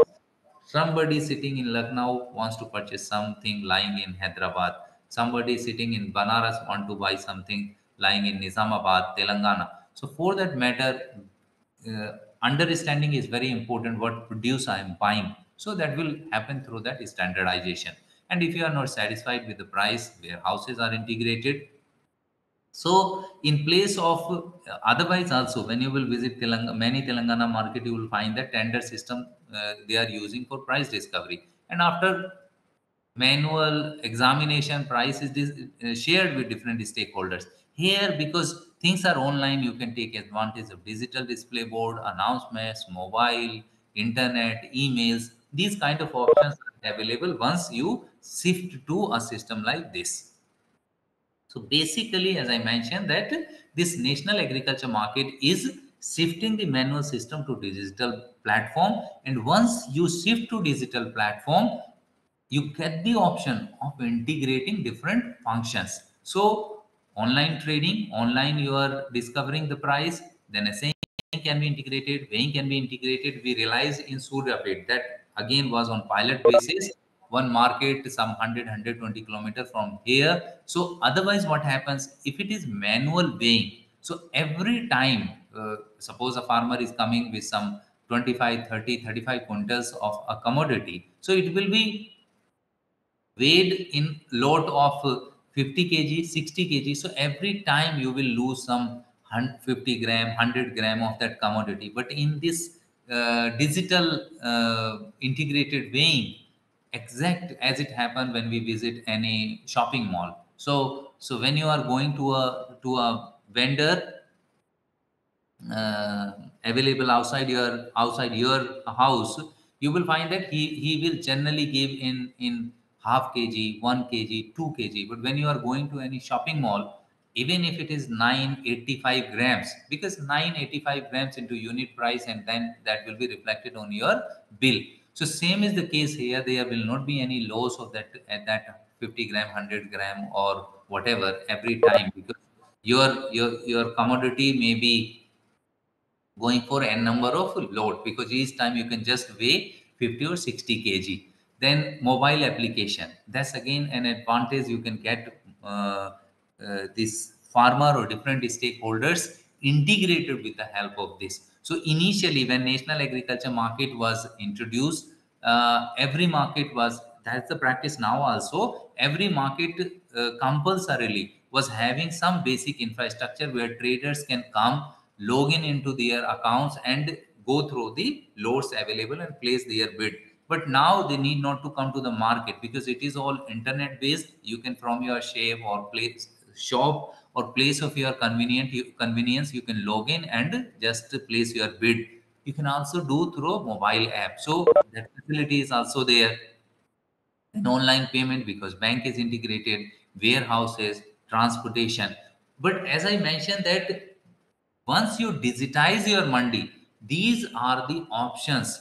Somebody sitting in Lucknow wants to purchase something lying in Hyderabad. Somebody sitting in Banaras want to buy something lying in Nizamabad, Telangana. So for that matter, understanding is very important what produce I am buying. So that will happen through that standardization. And if you are not satisfied with the price, warehouses are integrated. So in place of otherwise also, when you will visit many Telangana market, you will find that tender system they are using for price discovery. And after manual examination, price is shared with different stakeholders. Here, because things are online, you can take advantage of digital display board, announcements, mobile, internet, emails. These kind of options are available once you shift to a system like this. So basically, as I mentioned, that this national agriculture market is shifting the manual system to digital platform. And once you shift to digital platform, you get the option of integrating different functions. So online trading, online you are discovering the price, then assaying can be integrated, weighing can be integrated. We realized in Suryapet that again was on pilot basis, one market some 100 kilometers from here. So otherwise what happens if it is manual weighing? So every time, suppose a farmer is coming with some 25, 30, 35 quintals of a commodity, so it will be weighed in lot of 50 kg, 60 kg. So every time you will lose some 50 gram, 100 gram of that commodity. But in this digital integrated weighing, exact as it happened when we visit any shopping mall. So when you are going to a vendor uh, available outside your house, you will find that he will generally give in half kg, 1 kg, 2 kg. But when you are going to any shopping mall, even if it is 985 grams, because 985 grams into unit price, and then that will be reflected on your bill. So same is the case here. There will not be any loss of that at that 50 gram, 100 gram, or whatever every time, because your commodity may be going for n number of load, because each time you can just weigh 50 or 60 kg. Then mobile application, that's again an advantage. You can get this farmer or different stakeholders integrated with the help of this. So initially when national agriculture market was introduced, every market was, that's the practice now also, every market compulsorily was having some basic infrastructure where traders can come, log in into their accounts and go through the loads available and place their bid. But now they need not to come to the market, because it is all internet based. You can, from your shop or place of your convenience, you can log in and just place your bid. You can also do through mobile app, so that facility is also there. An online payment, because bank is integrated, warehouses, transportation. But as I mentioned that once you digitize your mandi, these are the options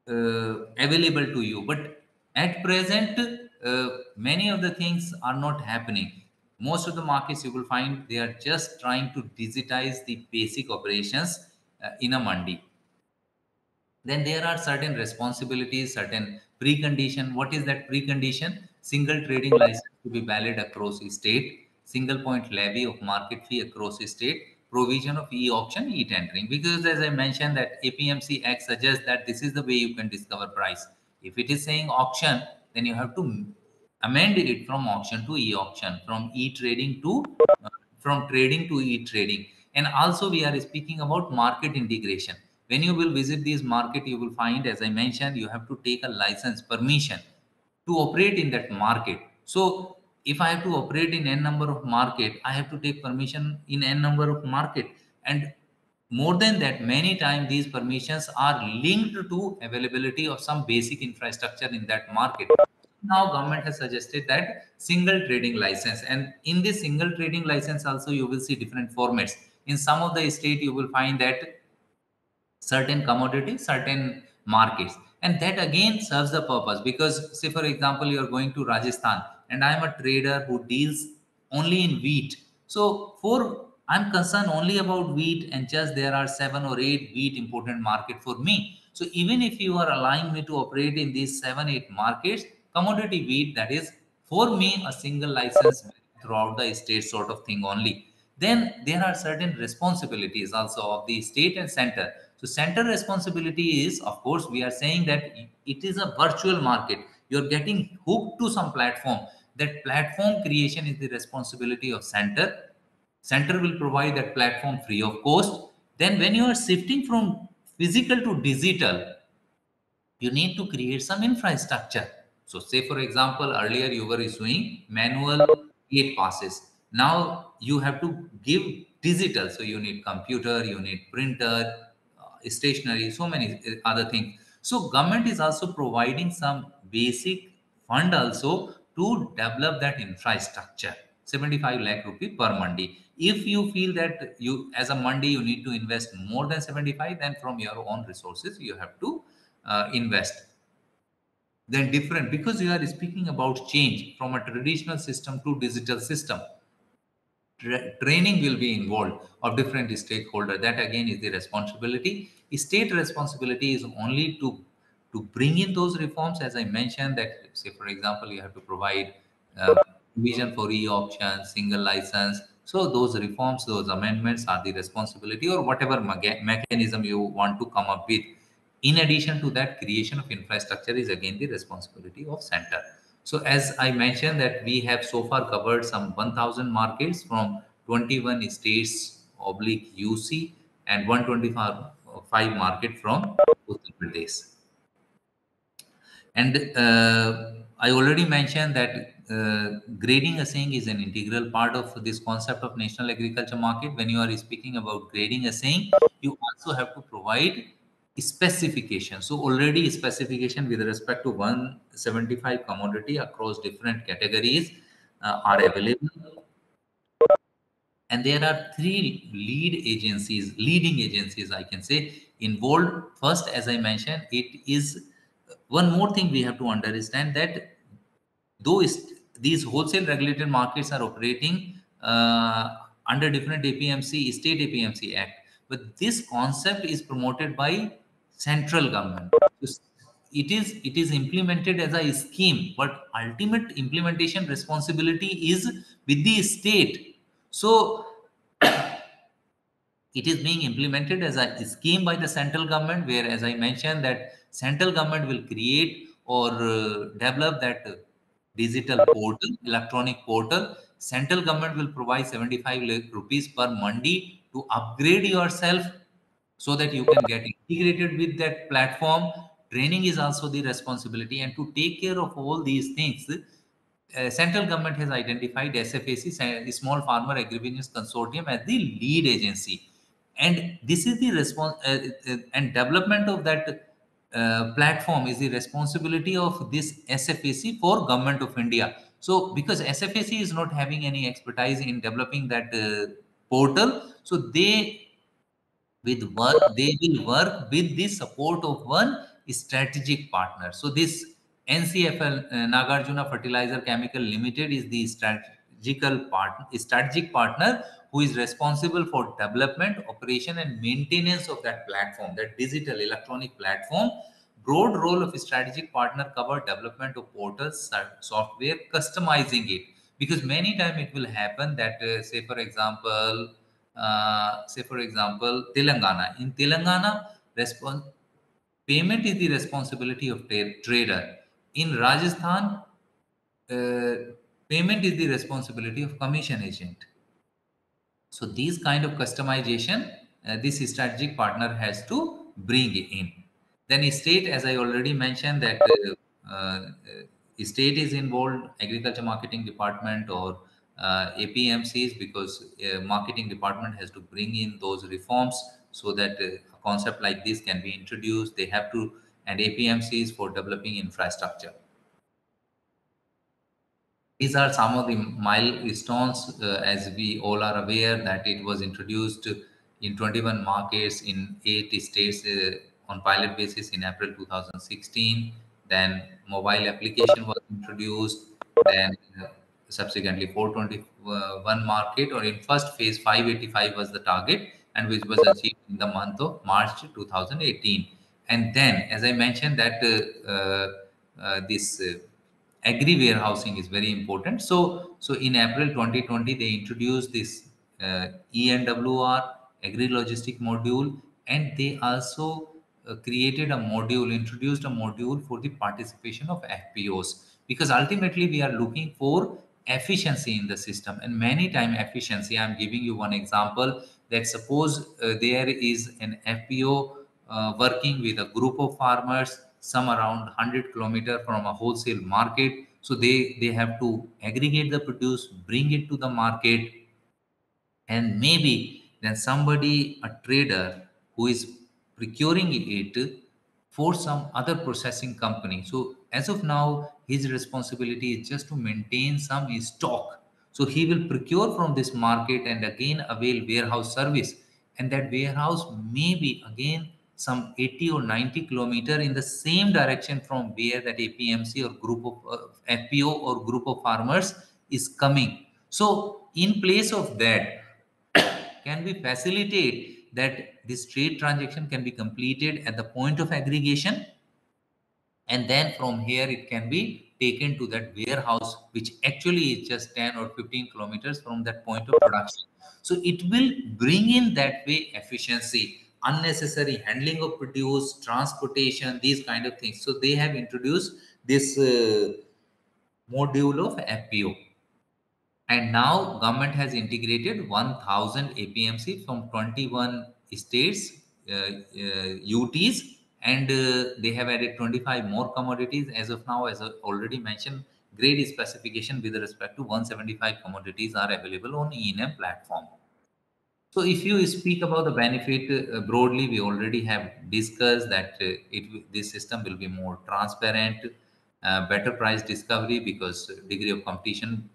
available to you. But at present, many of the things are not happening. Most of the markets you will find they are just trying to digitize the basic operations in a mandi. Then there are certain responsibilities, certain precondition. What is that precondition? Single trading license to be valid across state, single point levy of market fee across state, provision of e-auction, e-tendering. Because as I mentioned that APMC Act suggests that this is the way you can discover price. If it is saying auction, then you have to amend it from auction to e-auction, from e-trading to from trading to e-trading. And also we are speaking about market integration. When you will visit these market, you will find, as I mentioned, you have to take a license permission to operate in that market. So if I have to operate in n number of market, I have to take permission in n number of market. And more than that, many times these permissions are linked to availability of some basic infrastructure in that market. Now government has suggested that single trading license, and in this single trading license also you will see different formats. In some of the state you will find that certain commodities, certain markets, and that again serves the purpose. Because say for example you are going to Rajasthan and I am a trader who deals only in wheat. So for I'm concerned only about wheat, and just there are 7 or 8 wheat important market for me. So even if you are allowing me to operate in these 7 8 markets, commodity wheat, that is for me a single license throughout the state sort of thing only. Then there are certain responsibilities also of the state and center. So center responsibility is, of course, we are saying that it is a virtual market. You're getting hooked to some platform. That platform creation is the responsibility of center. Center will provide that platform free of cost. Then when you are shifting from physical to digital, you need to create some infrastructure. So say for example, earlier you were issuing manual gate passes. Now you have to give digital. So you need computer, you need printer, stationery, so many other things. So government is also providing some basic fund also to develop that infrastructure. 75 lakh rupee per mandi. If you feel that you as a mandi you need to invest more than 75, then from your own resources you have to invest. Then different, because you are speaking about change from a traditional system to digital system. Training will be involved of different stakeholder. That again is the responsibility. State responsibility is only to bring in those reforms, as I mentioned, that say for example you have to provide uh, vision for e-auction, single license. So those reforms, those amendments are the responsibility, or whatever mechanism you want to come up with. In addition to that, creation of infrastructure is again the responsibility of center. So as I mentioned that we have so far covered some 1000 markets from 21 states oblique UC, and 125 market from Uttar Pradesh. And I already mentioned that grading assaying is an integral part of this concept of national agriculture market. When you are speaking about grading assaying, you also have to provide specification. So already specification with respect to 175 commodity across different categories are available. And there are three leading agencies, I can say, involved. First, as I mentioned, it is one more thing we have to understand, that though these wholesale regulated markets are operating under different APMC, state APMC Act, but this concept is promoted by central government. So it is implemented as a scheme, but ultimate implementation responsibility is with the state. So it is being implemented as a scheme by the central government, where, as I mentioned, that central government will create or develop that digital portal, electronic portal. Central government will provide 75 lakh rupees per mandi to upgrade yourself, so that you can get integrated with that platform. Training is also the responsibility, and to take care of all these things, central government has identified SFAC, Small Farmer Agribusiness Consortium, as the lead agency, and this is the response, and development of that platform is the responsibility of this SFAC for Government of India. So, because SFAC is not having any expertise in developing that portal, so they will work with the support of one strategic partner. So this NCFL, Nagarjuna Fertilizer Chemical Limited, is the strategic partner who is responsible for development, operation, and maintenance of that platform, that digital electronic platform. Broad role of a strategic partner cover development of portals, software, customizing it, because many times it will happen that say for example, Telangana. In Telangana, payment is the responsibility of trader. In Rajasthan, uh, payment is the responsibility of commission agent. So these kind of customization, this strategic partner has to bring in. Then state, as I already mentioned, that state is involved, agriculture marketing department or APMCs, because marketing department has to bring in those reforms, so that a concept like this can be introduced. They have to, and APMCs for developing infrastructure. These are some of the milestones, as we all are aware that it was introduced in 21 markets in 8 states on pilot basis in April 2016. Then mobile application was introduced. Then subsequently 421 market, or in first phase 585 was the target, and which was achieved in the month of March 2018. And then, as I mentioned, that this agri warehousing is very important. So in April 2020, they introduced this ENWR, agri logistic module, and they also introduced a module for the participation of FPOs, because ultimately we are looking for efficiency in the system. And many time efficiency, I'm giving you one example, that suppose there is an FPO working with a group of farmers, some around 100 kilometer from a wholesale market. So they have to aggregate the produce, bring it to the market, and maybe then somebody, a trader who is procuring it for some other processing company. So as of now, his responsibility is just to maintain some stock. So he will procure from this market and again avail warehouse service, and that warehouse may be again some 80 or 90 kilometer in the same direction from where that APMC or group of FPO or group of farmers is coming. So in place of that, can we facilitate that this trade transaction can be completed at the point of aggregation, and then from here it can be taken to that warehouse, which actually is just 10 or 15 kilometers from that point of production. So it will bring in that way efficiency, unnecessary handling of produce, transportation, these kind of things. So they have introduced this module of FPO. And now government has integrated 1000 APMC from 21 states, UTs, and they have added 25 more commodities. As of now, as I already mentioned, grade specification with respect to 175 commodities are available on ENM platform. So if you speak about the benefit broadly, we already have discussed that this system will be more transparent, better price discovery, because degree of competition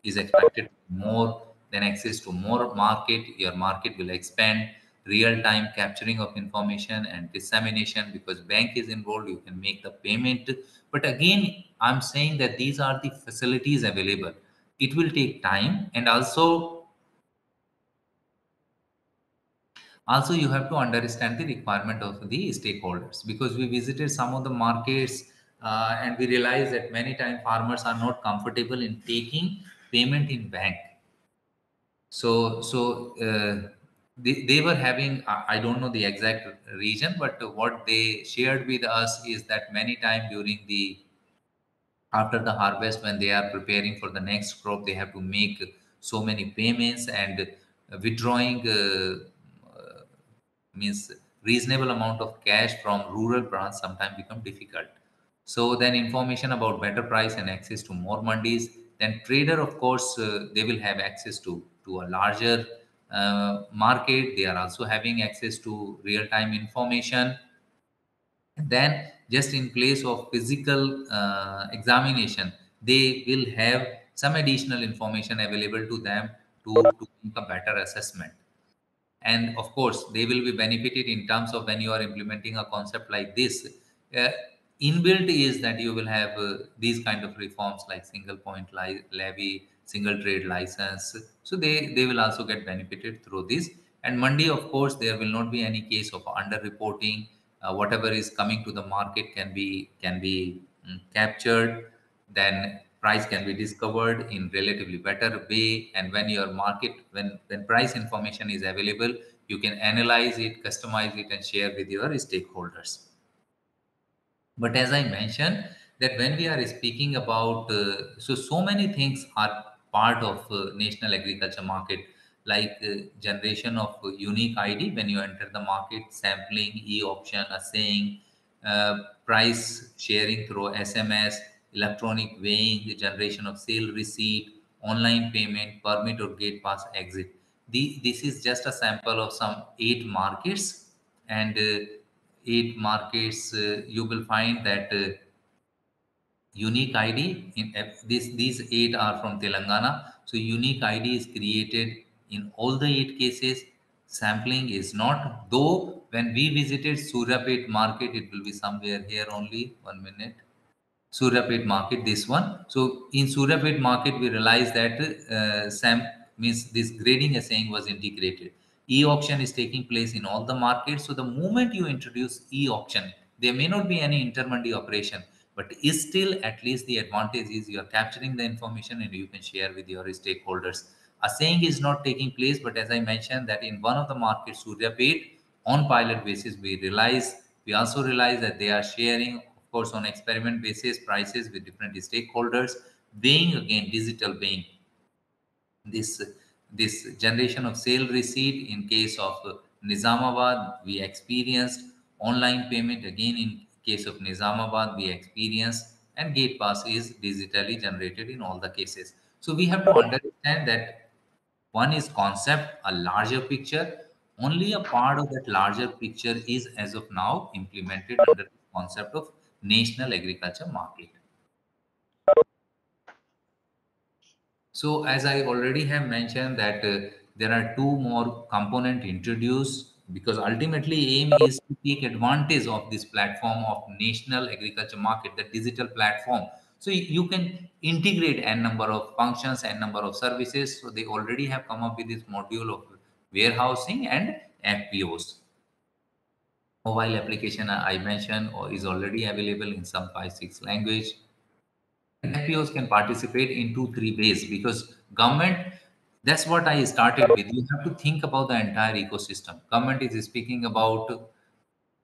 is expected more. then access to more market. Your market will expand, real-time capturing of information and dissemination. Because bank is involved, you can make the payment. But again, I'm saying that these are the facilities available. It will take time, and also you have to understand the requirement of the stakeholders, because we visited some of the markets, and we realized that many times farmers are not comfortable in taking payment in bank. So they were having, I don't know the exact region, but what they shared with us is that many times during the after the harvest, when they are preparing for the next crop, they have to make so many payments, and withdrawing means reasonable amount of cash from rural branch sometimes become difficult. So then information about better price and access to more mandis. Then trader, of course, they will have access to a larger market. They are also having access to real time information. Then just in place of physical examination, they will have some additional information available to them to make a better assessment. And of course they will be benefited in terms of when you are implementing a concept like this. uh, Inbuilt is that you will have these kind of reforms like single point levy, single trade license. So they will also get benefited through this. And mandi, of course, there will not be any case of under reporting. Whatever is coming to the market can be captured. Then price can be discovered in relatively better way. And when your market, when price information is available, you can analyze it, customize it, and share with your stakeholders. But as I mentioned, that when we are speaking about so many things are part of national agriculture market, like generation of unique id when you enter the market, sampling, e-auction, assaying, price sharing through SMS, electronic weighing, the generation of sale receipt, online payment, permit or gate pass exit. This is just a sample of some 8 markets. And 8 markets, you will find that unique ID in these 8 are from Telangana. So unique ID is created in all the 8 cases. Sampling is not, though when we visited Suryapet market, it will be somewhere here only. 1 minute. Suryapet market, this one. So in Suryapet market, we realized that SAM means this grading assaying was integrated. E-auction is taking place in all the markets. So the moment you introduce e-auction, there may not be any intermandi operation, but is still at least the advantage is you are capturing the information and you can share with your stakeholders. Assaying is not taking place, but as I mentioned that in one of the markets, Suryapet, on pilot basis, we also realize that they are sharing, of course, on experiment basis, prices with different stakeholders. Weighing, again, digital weighing. This generation of sale receipt in case of Nizamabad, we experienced. Online payment, again, in case of Nizamabad, we experienced. And gate pass is digitally generated in all the cases. So we have to understand that one is concept, a larger picture. Only a part of that larger picture is as of now implemented under the concept of national agriculture market. So as I already have mentioned that there are 2 more component introduced, because ultimately aim is to take advantage of this platform of national agriculture market, the digital platform. So you can integrate n number of functions, n number of services. So they already have come up with this module of warehousing and FPOs. Mobile application I mentioned is already available in some 5-6 language. FPOs can participate in 2-3 ways, because government, that's what I started with. You have to think about the entire ecosystem. Government is speaking about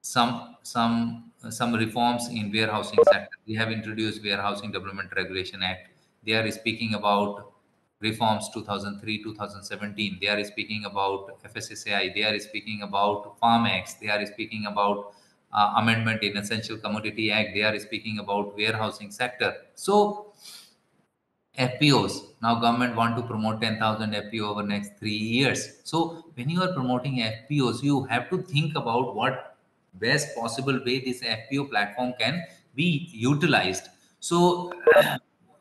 some reforms in warehousing sector. We have introduced Warehousing Development Regulation Act. They are speaking about reforms 2003 2017. They are speaking about FSSAI. They are speaking about Farm Acts. They are speaking about amendment in Essential Commodity Act. They are speaking about warehousing sector. So FPOs. Now government want to promote 10,000 FPO over next 3 years. So when you are promoting FPOs, you have to think about what best possible way this FPO platform can be utilized. So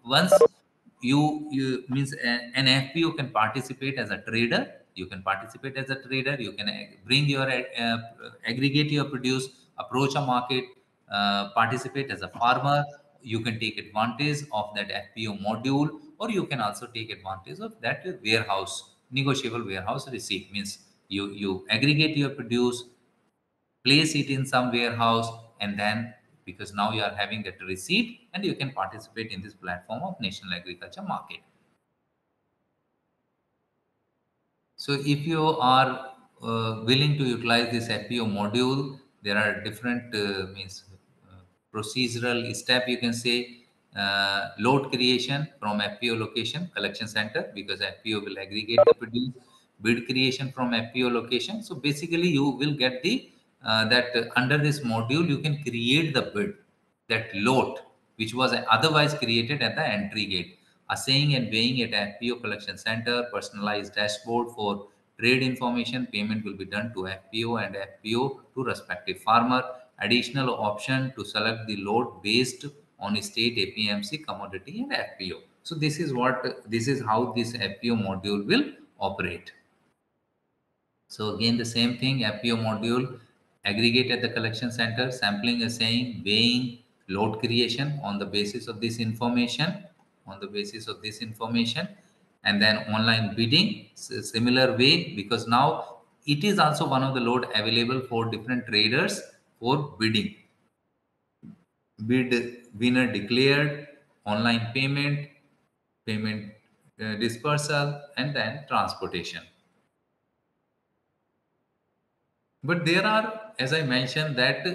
once you means an FPO can participate as a trader. You can participate as a trader. You can bring your aggregate your produce, approach a market, participate as a farmer. You can take advantage of that FPO module, or you can also take advantage of that warehouse, negotiable warehouse receipt. Means you aggregate your produce, place it in some warehouse, and then because now you are having that receipt, and you can participate in this platform of national agriculture market. So if you are willing to utilize this FPO module, there are different means procedural step, you can say. Load creation from FPO location collection center, because FPO will aggregate the produce. Bid creation from FPO location. So basically you will get the that under this module you can create the bid, that lot which was otherwise created at the entry gate. Assaying and weighing at FPO collection center, personalized dashboard for trade information, payment will be done to FPO and FPO to respective farmer. Additional option to select the load based on state APMC, commodity and FPO. So this is how this FPO module will operate. So again, the same thing, FPO module, aggregate at the collection center, sampling, assaying, weighing, load creation on the basis of this information, and then online bidding, similar way, because now it is also one of the load available for different traders for bidding. Bid winner declared, online payment dispersal, and then transportation. But there are, as I mentioned, that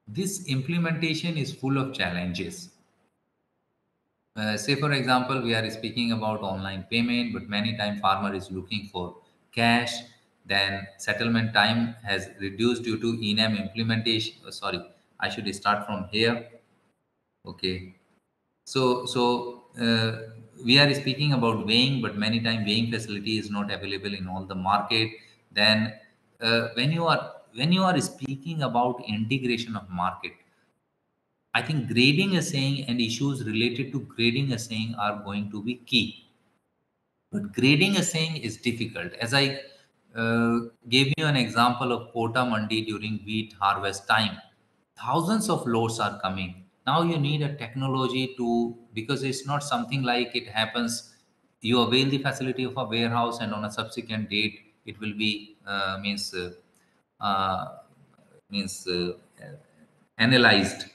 this implementation is full of challenges. Say, for example, we are speaking about online payment, but many times farmer is looking for cash. Then settlement time has reduced due to ENAM implementation. Sorry, I should start from here. Okay. So we are speaking about weighing, but many times weighing facility is not available in all the market. Then when you are speaking about integration of market, I think grading assaying and issues related to grading assaying are going to be key. But grading assaying is difficult. As I gave you an example of Kota Mandi during wheat harvest time, thousands of loads are coming. Now you need a technology to, because it's not something like it happens, you avail the facility of a warehouse and on a subsequent date it will be uh, means analyzed.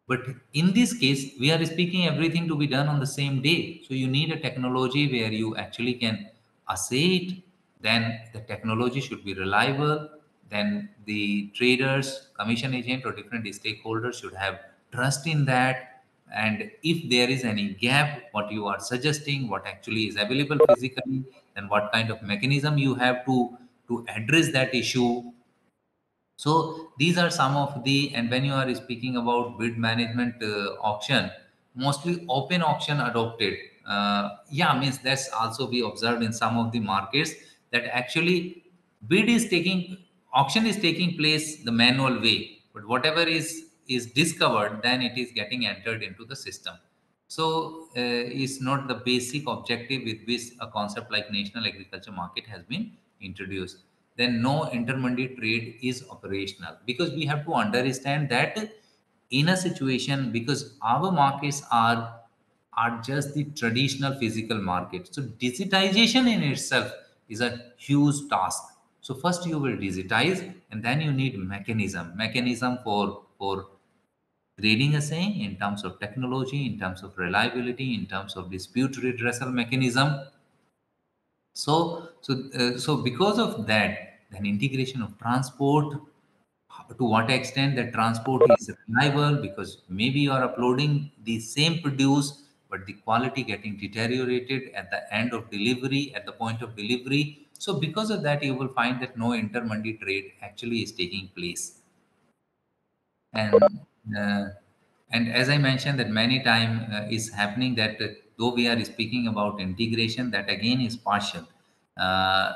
But in this case, we are speaking everything to be done on the same day. So you need a technology where you actually can assay it. Then the technology should be reliable. Then the traders, commission agent, or different stakeholders should have trust in that. And if there is any gap, what you are suggesting, what actually is available physically, then what kind of mechanism you have to address that issue. So these are some of the, and when you are speaking about bid management auction, mostly open auction adopted. Yeah, means that's also we observed in some of the markets that actually bid is taking, auction is taking place the manual way, but whatever is discovered, then it is getting entered into the system. So it's not the basic objective with which a concept like national agriculture market has been introduced. Then no intermediate trade is operational, because we have to understand that in a situation, because our markets are just the traditional physical market. So digitization in itself is a huge task. So first you will digitize, and then you need mechanism for grading assaying in terms of technology, in terms of reliability, in terms of dispute redressal mechanism. So because of that, then integration of transport, to what extent that transport is reliable, because maybe you are uploading the same produce, but the quality getting deteriorated at the end of delivery, at the point of delivery. So because of that, you will find that no intermandi trade actually is taking place. And uh, and as I mentioned, that many time is happening that though we are speaking about integration, that again is partial. uh,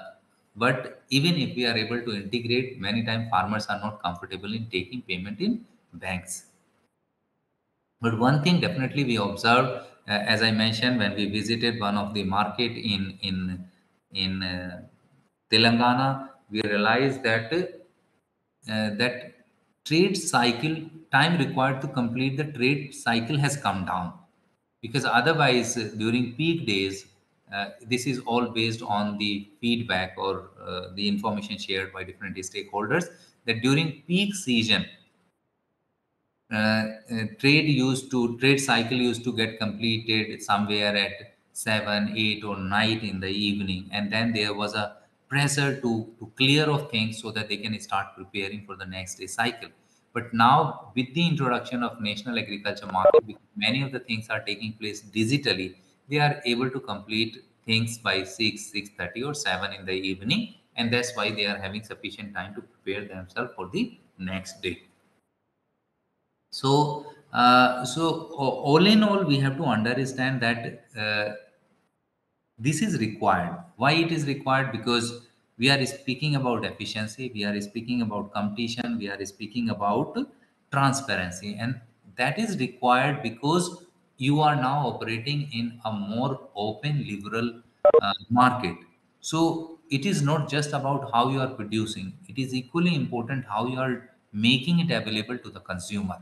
but even if we are able to integrate, many times farmers are not comfortable in taking payment in banks. But one thing definitely we observed as I mentioned, when we visited one of the market in Telangana, we realized that that trade cycle time required to complete the trade cycle has come down, because otherwise during peak days, this is all based on the feedback or the information shared by different stakeholders, that during peak season trade cycle used to get completed somewhere at 7, 8 or 9 in the evening, and then there was a pressure to clear of things so that they can start preparing for the next day cycle. But now with the introduction of national agriculture market, because many of the things are taking place digitally, they are able to complete things by 6, 6:30 or 7 in the evening, and that's why they are having sufficient time to prepare themselves for the next day. All in all, we have to understand that this is required. Why it is required? Because we are speaking about efficiency, we are speaking about competition, we are speaking about transparency, and that is required because you are now operating in a more open, liberal market. So it is not just about how you are producing; it is equally important how you are making it available to the consumer.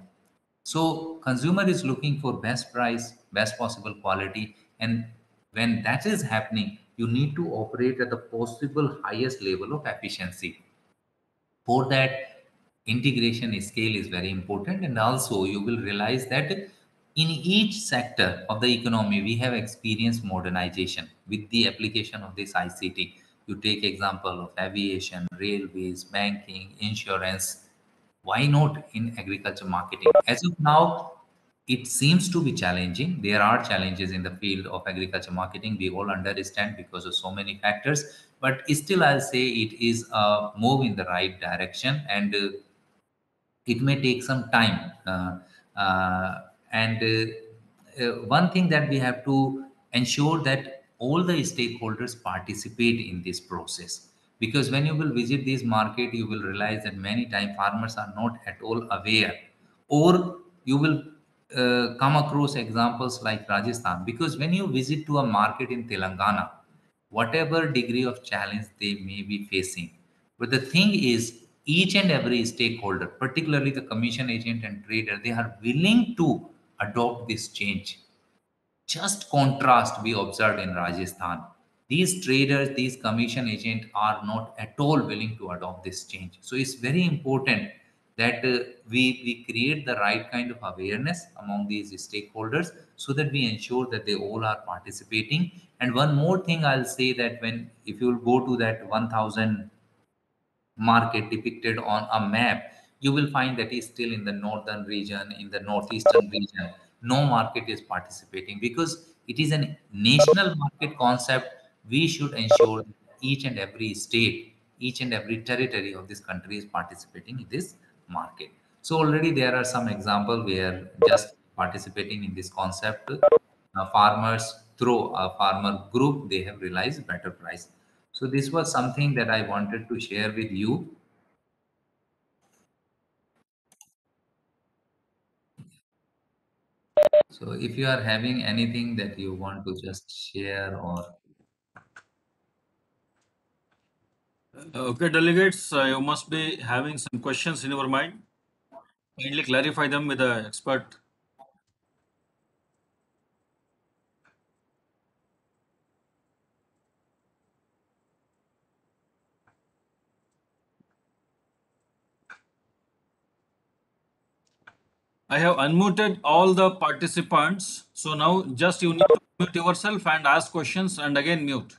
So consumer is looking for best price, best possible quality, and when that is happening, you need to operate at the possible highest level of efficiency. For that, integration scale is very important, and also you will realize that in each sector of the economy we have experienced modernization with the application of this ICT. You take example of aviation, railways, banking, insurance. Why not in agriculture marketing? As of now, it seems to be challenging. There are challenges in the field of agriculture marketing. We all understand because of so many factors, but still, I'll say it is a move in the right direction, and it may take some time. And One thing that we have to ensure that all the stakeholders participate in this process, because when you will visit this market, you will realize that many times farmers are not at all aware, or you will come across examples like Rajasthan, because when you visit to a market in Telangana, whatever degree of challenge they may be facing, but the thing is, each and every stakeholder, particularly the commission agent and trader, they are willing to adopt this change. Just contrast we observed in Rajasthan. These traders, these commission agents are not at all willing to adopt this change. So it's very important that we create the right kind of awareness among these stakeholders so that we ensure that they all are participating. And one more thing I'll say, that when if you go to that 1000 market depicted on a map, you will find that is still in the northern region, in the northeastern region. No market is participating because it is a national market concept. We should ensure that each and every state, each and every territory of this country is participating in this market. So already there are some examples where just participating in this concept, farmers through a farmer group, they have realized better price. So this was something that I wanted to share with you. So if you are having anything that you want to just share, or Okay, delegates, you must be having some questions in your mind. Kindly clarify them with the expert. I have unmuted all the participants. So now just you need to mute yourself and ask questions and again mute.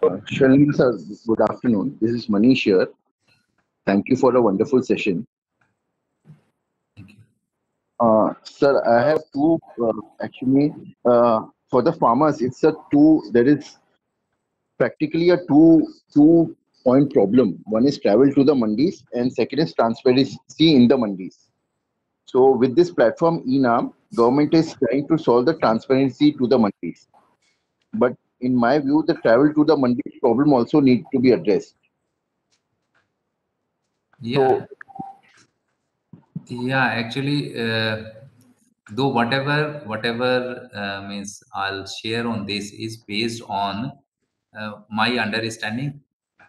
Shalini sir, good afternoon. This is Manish here. Thank you for a wonderful session. thank you. Sir, I have two, actually, for the farmers, it's a two, there is practically a two point problem. One is travel to the mandis and second is transparency in the mandis. So with this platform, ENAM, government is trying to solve the transparency to the mandis. But in my view, the travel to the mandis problem also need to be addressed. Yeah, yeah. Actually, though whatever means I'll share on this is based on my understanding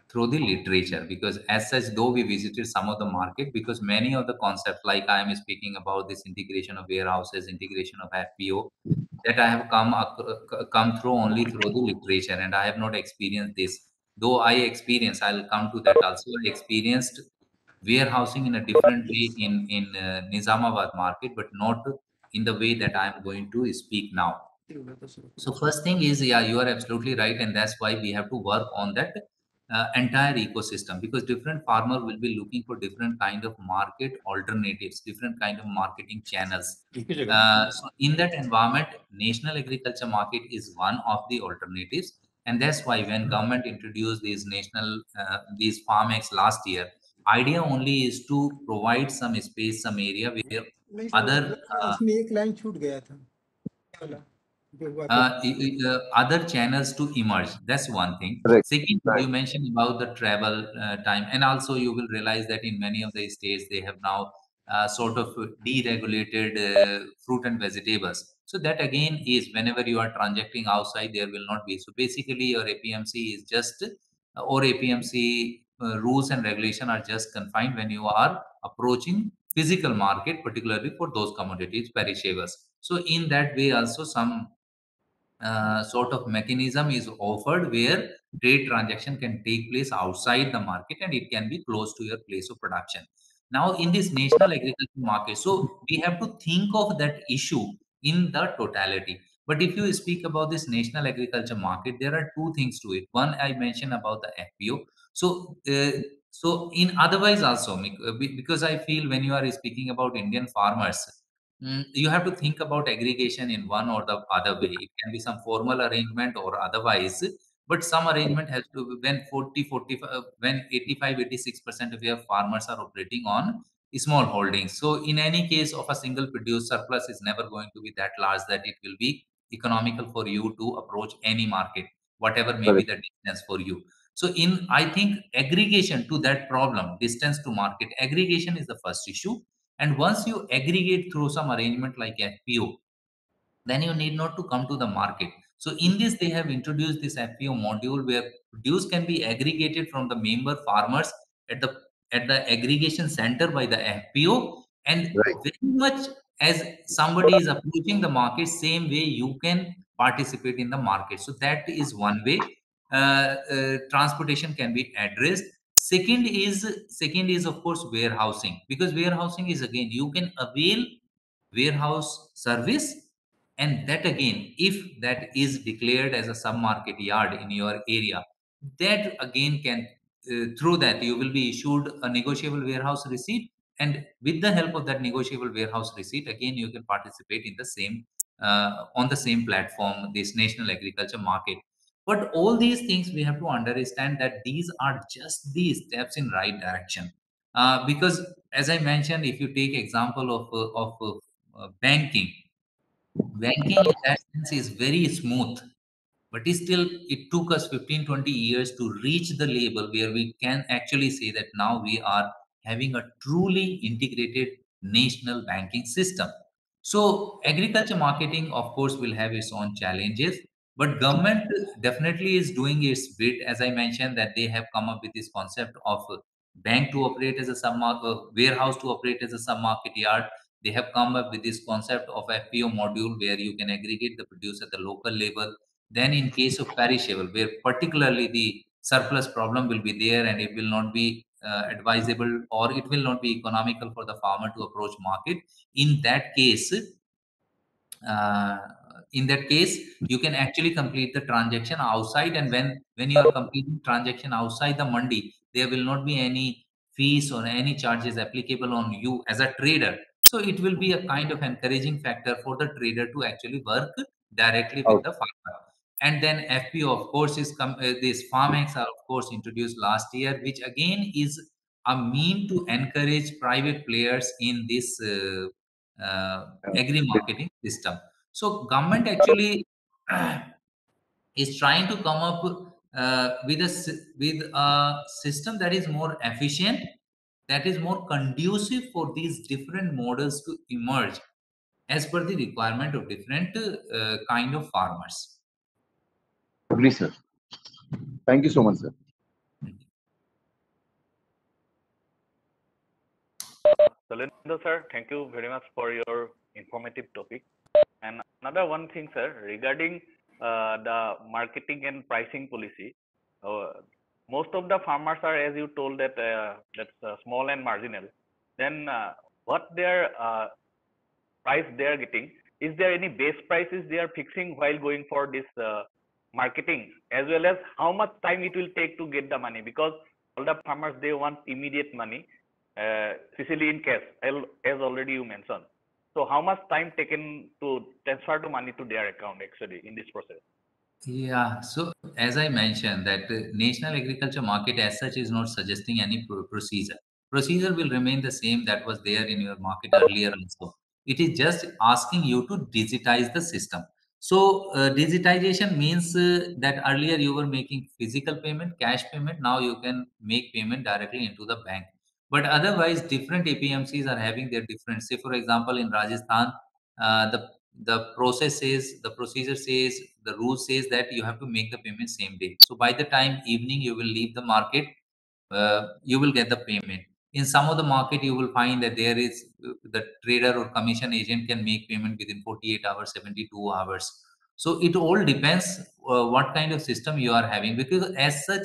through the literature, because as such, though we visited some of the market, because many of the concepts like I am speaking about this integration of warehouses, integration of FPO, that I have come through only through the literature, and I have not experienced this. Though I experienced, I'll come to that also. I experienced warehousing in a different way in Nizamabad market, but not in the way that I am going to speak now. So first thing is, yeah, you are absolutely right, and that's why we have to work on that entire ecosystem, because different farmer will be looking for different kind of market alternatives, different kind of marketing channels. So in that environment, national agriculture market is one of the alternatives, and that's why when government introduced these these farm acts last year, idea only is to provide some space, some area where other इसमें एक line छूट गया था ये वाला जो हुआ था other channels to emerge. That's one thing. Correct. Second, Right. you mentioned about the travel time, and also you will realize that in many of the states they have now sort of deregulated fruit and vegetables. So that again is whenever you are transacting outside, there will not be. So basically, your APMC is just or APMC rules and regulation are just confined when you are approaching physical market, particularly for those commodities, perishables. So in that way, also some sort of mechanism is offered where trade transaction can take place outside the market and it can be close to your place of production. Now, in this national agriculture market, so we have to think of that issue in the totality. But if you speak about this national agriculture market, there are two things to it. One, I mentioned about the FPO. So, so in otherwise also, because I feel when you are speaking about Indian farmers, you have to think about aggregation in one or the other way. It can be some formal arrangement or otherwise, but some arrangement has to be when 40, 45, when 85, 86% of your farmers are operating on small holdings. So in any case of a single produced surplus is never going to be that large that it will be economical for you to approach any market, whatever may be Correct. the distance for you. So in, I think aggregation to that problem, distance to market, aggregation is the first issue. And once you aggregate through some arrangement like FPO, then you need not to come to the market. So in this, they have introduced this FPO module where produce can be aggregated from the member farmers at the aggregation center by the FPO, and Right. very much as somebody is approaching the market, same way you can participate in the market. So that is one way transportation can be addressed. Second is of course warehousing, because warehousing is again you can avail warehouse service, and that again if that is declared as a sub market yard in your area, that again can through that you will be issued a negotiable warehouse receipt, and with the help of that negotiable warehouse receipt again you can participate in the same on the same platform, this national agriculture market. But all these things we have to understand that these are just the steps in right direction, because as I mentioned, if you take example of banking, banking in that sense is very smooth, but still it took us 15, 20 years to reach the level where we can actually say that now we are having a truly integrated national banking system. So agriculture marketing of course will have its own challenges, but government definitely is doing its bit. As I mentioned that they have come up with this concept of bank to operate as a warehouse to operate as a sub market yard. They have come up with this concept of FPO module where you can aggregate the produce at the local level. Then in case of perishable, where particularly the surplus problem will be there and it will not be advisable or it will not be economical for the farmer to approach market, in that case, uh, you can actually complete the transaction outside, and when you are completing transaction outside the mandi, there will not be any fees or any charges applicable on you as a trader. So it will be a kind of encouraging factor for the trader to actually work directly with Out. the farmer. And then FPO of course these farmex are of course introduced last year, which again is a mean to encourage private players in this agri marketing system. So government actually is trying to come up with a system that is more efficient, that is more conducive for these different models to emerge. as per the requirement of different kind of farmers. Agree, sir. Thank you so much, sir. Shalendra sir, thank you very much for your informative topic. And another one thing, sir, regarding the marketing and pricing policy, uh, most of the farmers are, as you told, that that's small and marginal. Then what their price they are getting? Is there any base prices they are fixing while going for this marketing, as well as how much time it will take to get the money? Because all the farmers they want immediate money, especially in cash, as already you mentioned. So how much time taken to transfer the money to their account actually in this process? Yeah, so as I mentioned, that national agriculture market as such is not suggesting any procedure. Procedure will remain the same that was there in your market earlier also. It is just asking you to digitize the system. So digitization means that earlier you were making physical payment, cash payment. Now you can make payment directly into the bank. But otherwise, different APMCs are having their different. Say, for example, in Rajasthan, the procedure says, the rule says that you have to make the payment same day. So by the time evening you will leave the market, you will get the payment. In some of the market you will find that there is the trader or commission agent can make payment within 48 hours, 72 hours. So it all depends what kind of system you are having, because as such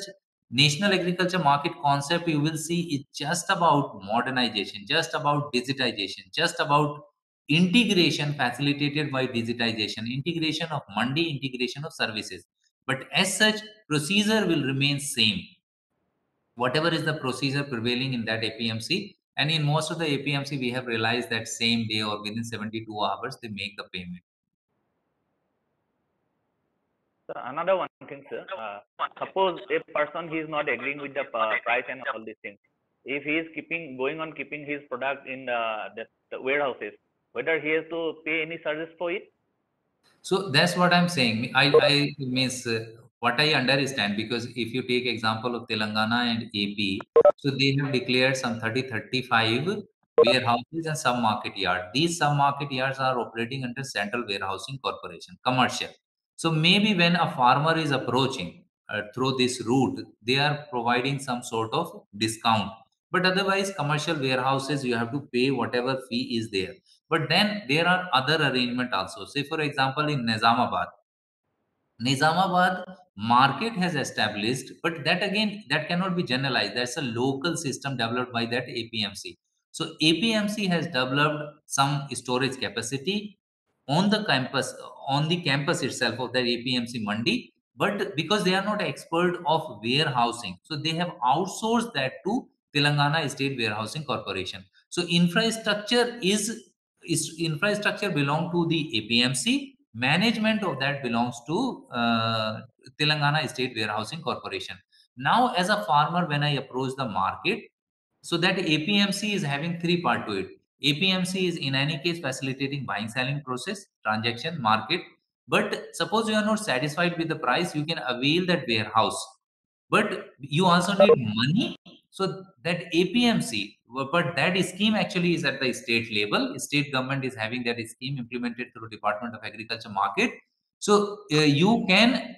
national agriculture market concept you will see is just about modernization, just about digitization, just about integration facilitated by digitization, integration of mandi, integration of services. But as such procedure will remain same, whatever is the procedure prevailing in that APMC. And in most of the APMC we have realized that same day or within 72 hours they make the payment. So another one thing, sir. Suppose a person he is not agreeing with the price and all these things. If he is going on keeping his product in the warehouses, whether he has to pay any charges for it? So that's what I'm saying. I means what I understand, because if you take example of Telangana and AP, so they have declared some 35 warehouses and some market yard. These some market yards are operating under Central Warehousing Corporation, commercial. So maybe when a farmer is approaching through this route, they are providing some sort of discount. But otherwise, commercial warehouses, you have to pay whatever fee is there. But then there are other arrangement also. Say for example, in Nizamabad market has established, but that again that cannot be generalized. That's a local system developed by that APMC. So APMC has developed some storage capacity on the campus itself of the APMC Mandi, but because they are not expert of warehousing, so they have outsourced that to Telangana State Warehousing Corporation. So infrastructure belong to the APMC. Management of that belongs to Telangana State Warehousing Corporation. Now, as a farmer, when I approach the market, so that APMC is having three part to it. APMC is in any case facilitating buying selling process, transaction, market. But suppose you are not satisfied with the price, you can avail that warehouse. But you also need money. So that APMC, but that scheme actually is at the state level. State government is having that scheme implemented through Department of Agriculture Market. So you can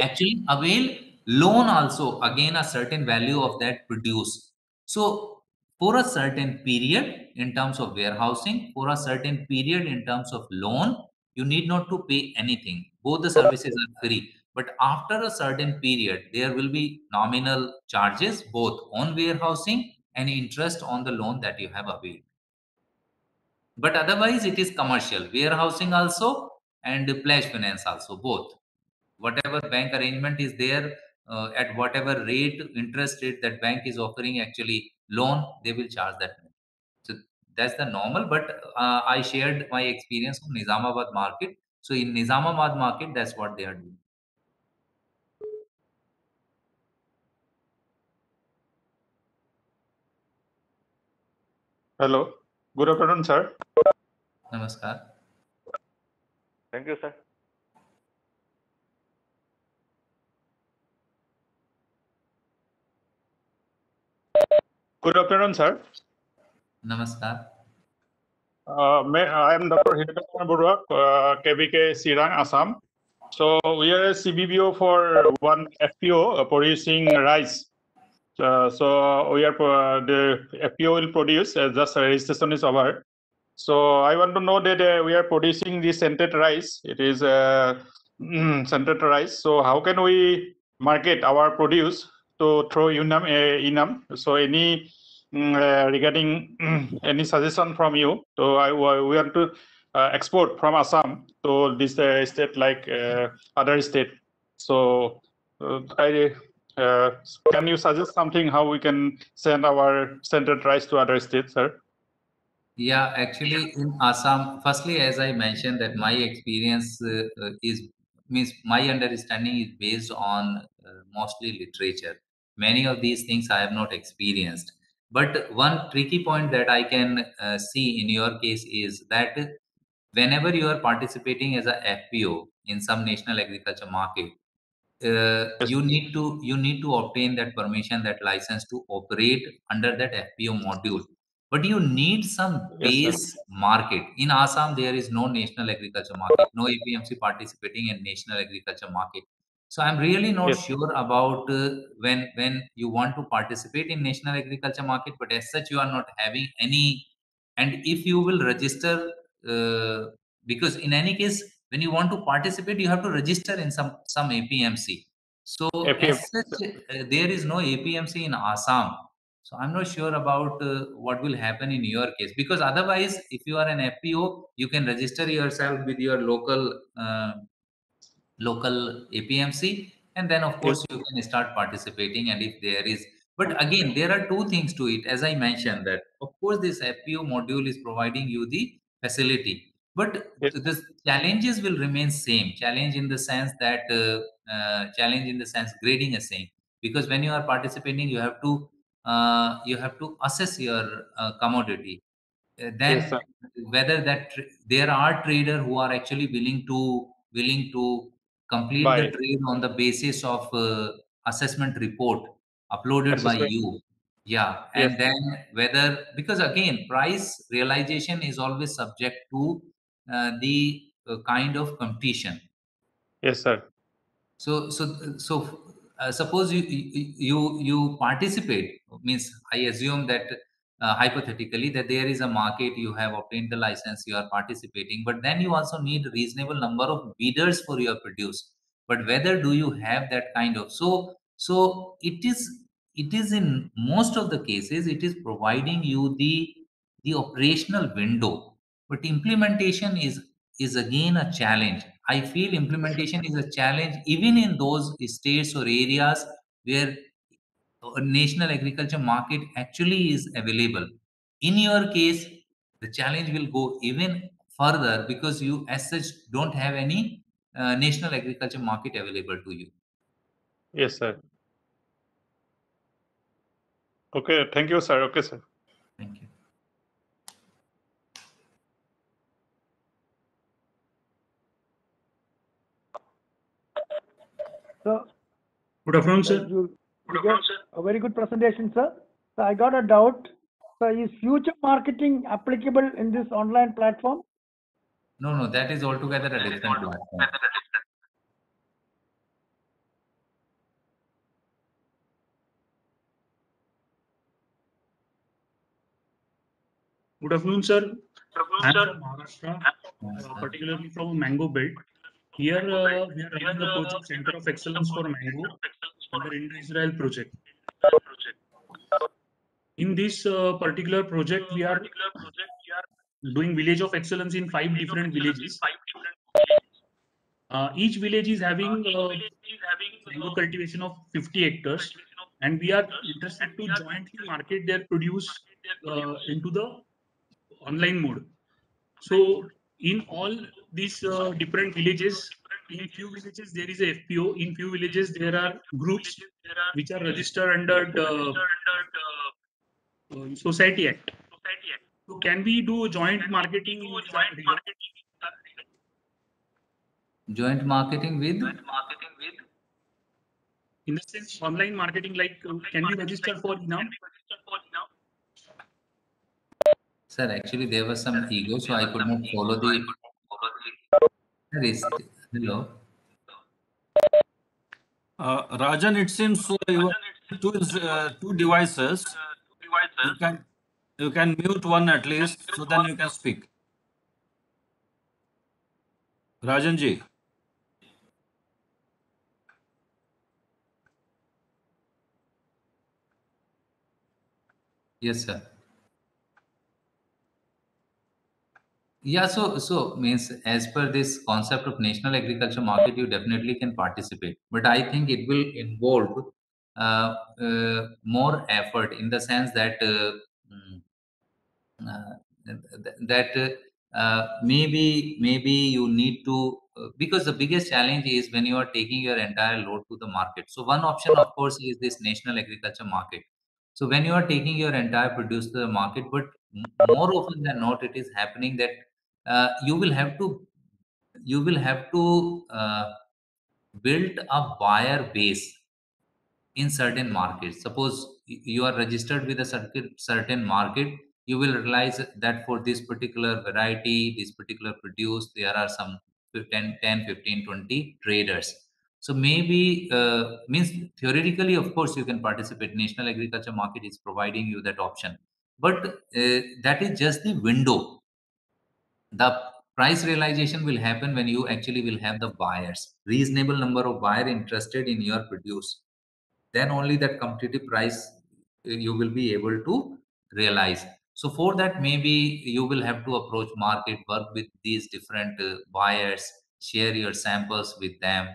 actually avail loan also, again a certain value of that produce. So for a certain period in terms of warehousing, for a certain period in terms of loan, you need not to pay anything, both the services are free. But after a certain period there will be nominal charges both on warehousing and interest on the loan that you have availed. But otherwise it is commercial warehousing also and pledge finance also, both. Whatever bank arrangement is there, at whatever rate, interest rate that bank is offering actually loan, they will charge that. So that's the normal. But I shared my experience from Nizamabad market. So in Nizamabad market, that's what they are doing. Hello. Good afternoon, sir. Namaskar. Thank you, sir. Good afternoon, sir. Namaskar. I am Dr. Hiranand Barua, KVK Sirang, Assam. So we are a CBBO for one FPO producing rice. So we are the FPO will produce just registration is over. So I want to know that we are producing the scented rice. It is scented rice. So how can we market our produce to through Enam? So any regarding any suggestion from you? So we want to export from Assam to this state like other state. So can you suggest something how we can send our scented rice to other states, sir? Yeah, actually, in Assam, firstly, as I mentioned, that my experience means my understanding is based on mostly literature. Many of these things I have not experienced. But one tricky point that I can see in your case is that whenever you are participating as a FPO in some national agriculture market, Yes. you need to obtain that permission, that license to operate under that FPO module. But you need some Yes, sir. base market. In Assam, there is no national agriculture market, no APMC participating in national agriculture market. So I'm really not Yes. sure about when you want to participate in national agriculture market, but as such you are not having any. And if you will register, because in any case, when you want to participate, you have to register in some APMC. So as such, there is no APMC in Assam. So I'm not sure about what will happen in your case, because otherwise, if you are an FPO, you can register yourself with your local APMC, and then of course you can start participating. And if there is, but again, there are two things to it. As I mentioned, that of course this FPO module is providing you the facility, but Yes. the challenges will remain same. Challenge in the sense that grading is same, because when you are participating, you have to assess your commodity. Then Yes, sir. whether there are trader who are actually willing to complete the Bye. trade on the basis of assessment report uploaded by Assessment. you. Yeah, Yes. and then whether, because again, price realization is always subject to the kind of competition. Yes, sir. So suppose you participate, means I assume that hypothetically that there is a market, you have obtained the license, you are participating, but then you also need reasonable number of bidders for your produce. But whether do you have that kind of, so it is in most of the cases it is providing you the operational window, but implementation is again a challenge. I feel implementation is a challenge even in those states or areas where a national agriculture market actually is available. In your case, the challenge will go even further, because you as such don't have any national agriculture market available to you. Yes, sir. Okay. Thank you, sir. Okay, sir. Thank you. So, Good afternoon, sir. you gave a very good presentation, sir. So I got a doubt. So is future marketing applicable in this online platform? No, that is altogether a different platform. Good afternoon, sir. I'm from Maharashtra, particularly from Mango Belt. Here we are running the project Center of Excellence for Mango under Indo-Israel project. In this particular project, we are doing Village of Excellence in 5 different villages. Each village is having mango cultivation of 50 hectares, and we are interested to jointly market their produce into the online mode. So in all these different villages, in few villages there is a FPO. In few villages there are groups which are registered under the Society Act. So can we do joint marketing in that regard? Joint marketing with? In the sense, online marketing, like can we register for Enam? Sir, actually there was some ego, so I could not follow the. Hello. Rajan, it seems you have two devices. You can mute one at least, so then you can speak. Rajan ji. Yes, sir. Yeah, so means as per this concept of national agriculture market, you definitely can participate, but I think it will involve more effort in the sense that mm, maybe you need to because the biggest challenge is when you are taking your entire load to the market. So one option, of course, is this national agriculture market. So when you are taking your entire produce to the market, but more often than not, it is happening that you will have to build a buyer base in certain markets. Suppose you are registered with a certain market, you will realize that for this particular variety, this particular produce, there are some 10, 15, 20 traders. So maybe means theoretically, of course, you can participate. National agriculture market is providing you that option, but that is just the window. The price realization will happen when you actually will have the buyers, reasonable number of buyer interested in your produce. Then only that competitive price you will be able to realize. So for that, maybe you will have to approach market, work with these different buyers, share your samples with them.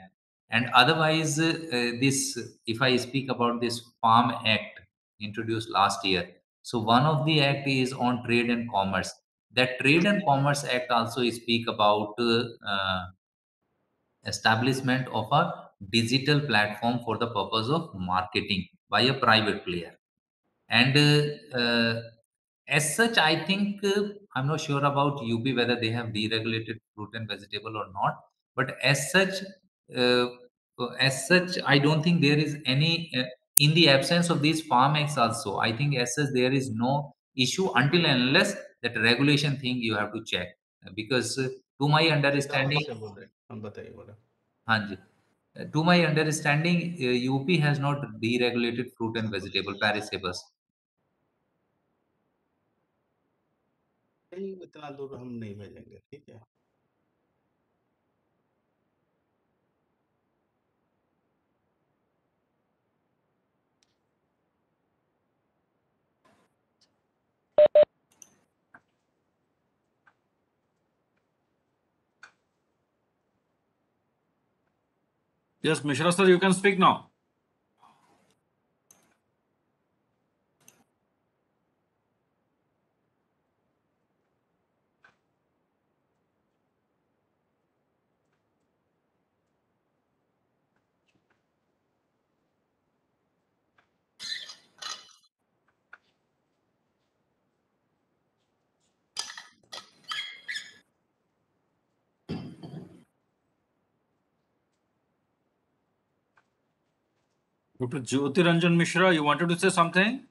And otherwise, this, if I speak about this Farm Act introduced last year, so one of the act is on trade and commerce. That Trade and Commerce Act also speak about establishment of a digital platform for the purpose of marketing by a private player. And as such, I think I'm not sure about UP whether they have deregulated fruit and vegetable or not. But uh, as such, I don't think there is any. In the absence of these farm acts, also, I think as such there is no issue until and unless that regulation thing you have to check, because to my understanding, हम बताइए बोला Hanji. To my understanding, UP has not deregulated fruit and vegetable perishables. नहीं इतना दूर हम नहीं भेजेंगे ठीक है Yes, Mishra sir, you can speak now. Dr. Jyoti Ranjan Mishra, you wanted to say something?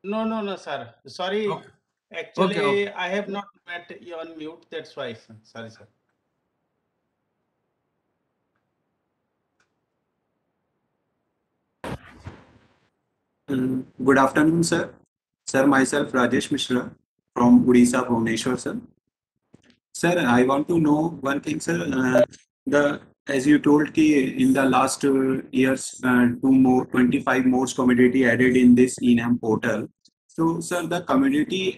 No, sir. Sorry. Okay. Actually, Okay. I have not met you on mute. That's why. Sorry, sir. Good afternoon, sir. Sir, myself Rajesh Mishra from Odisha, Bhubaneswar, sir. Sir, I want to know one thing, sir. As you told, in the last years, 25 more commodity added in this Enam portal. So, sir, the commodity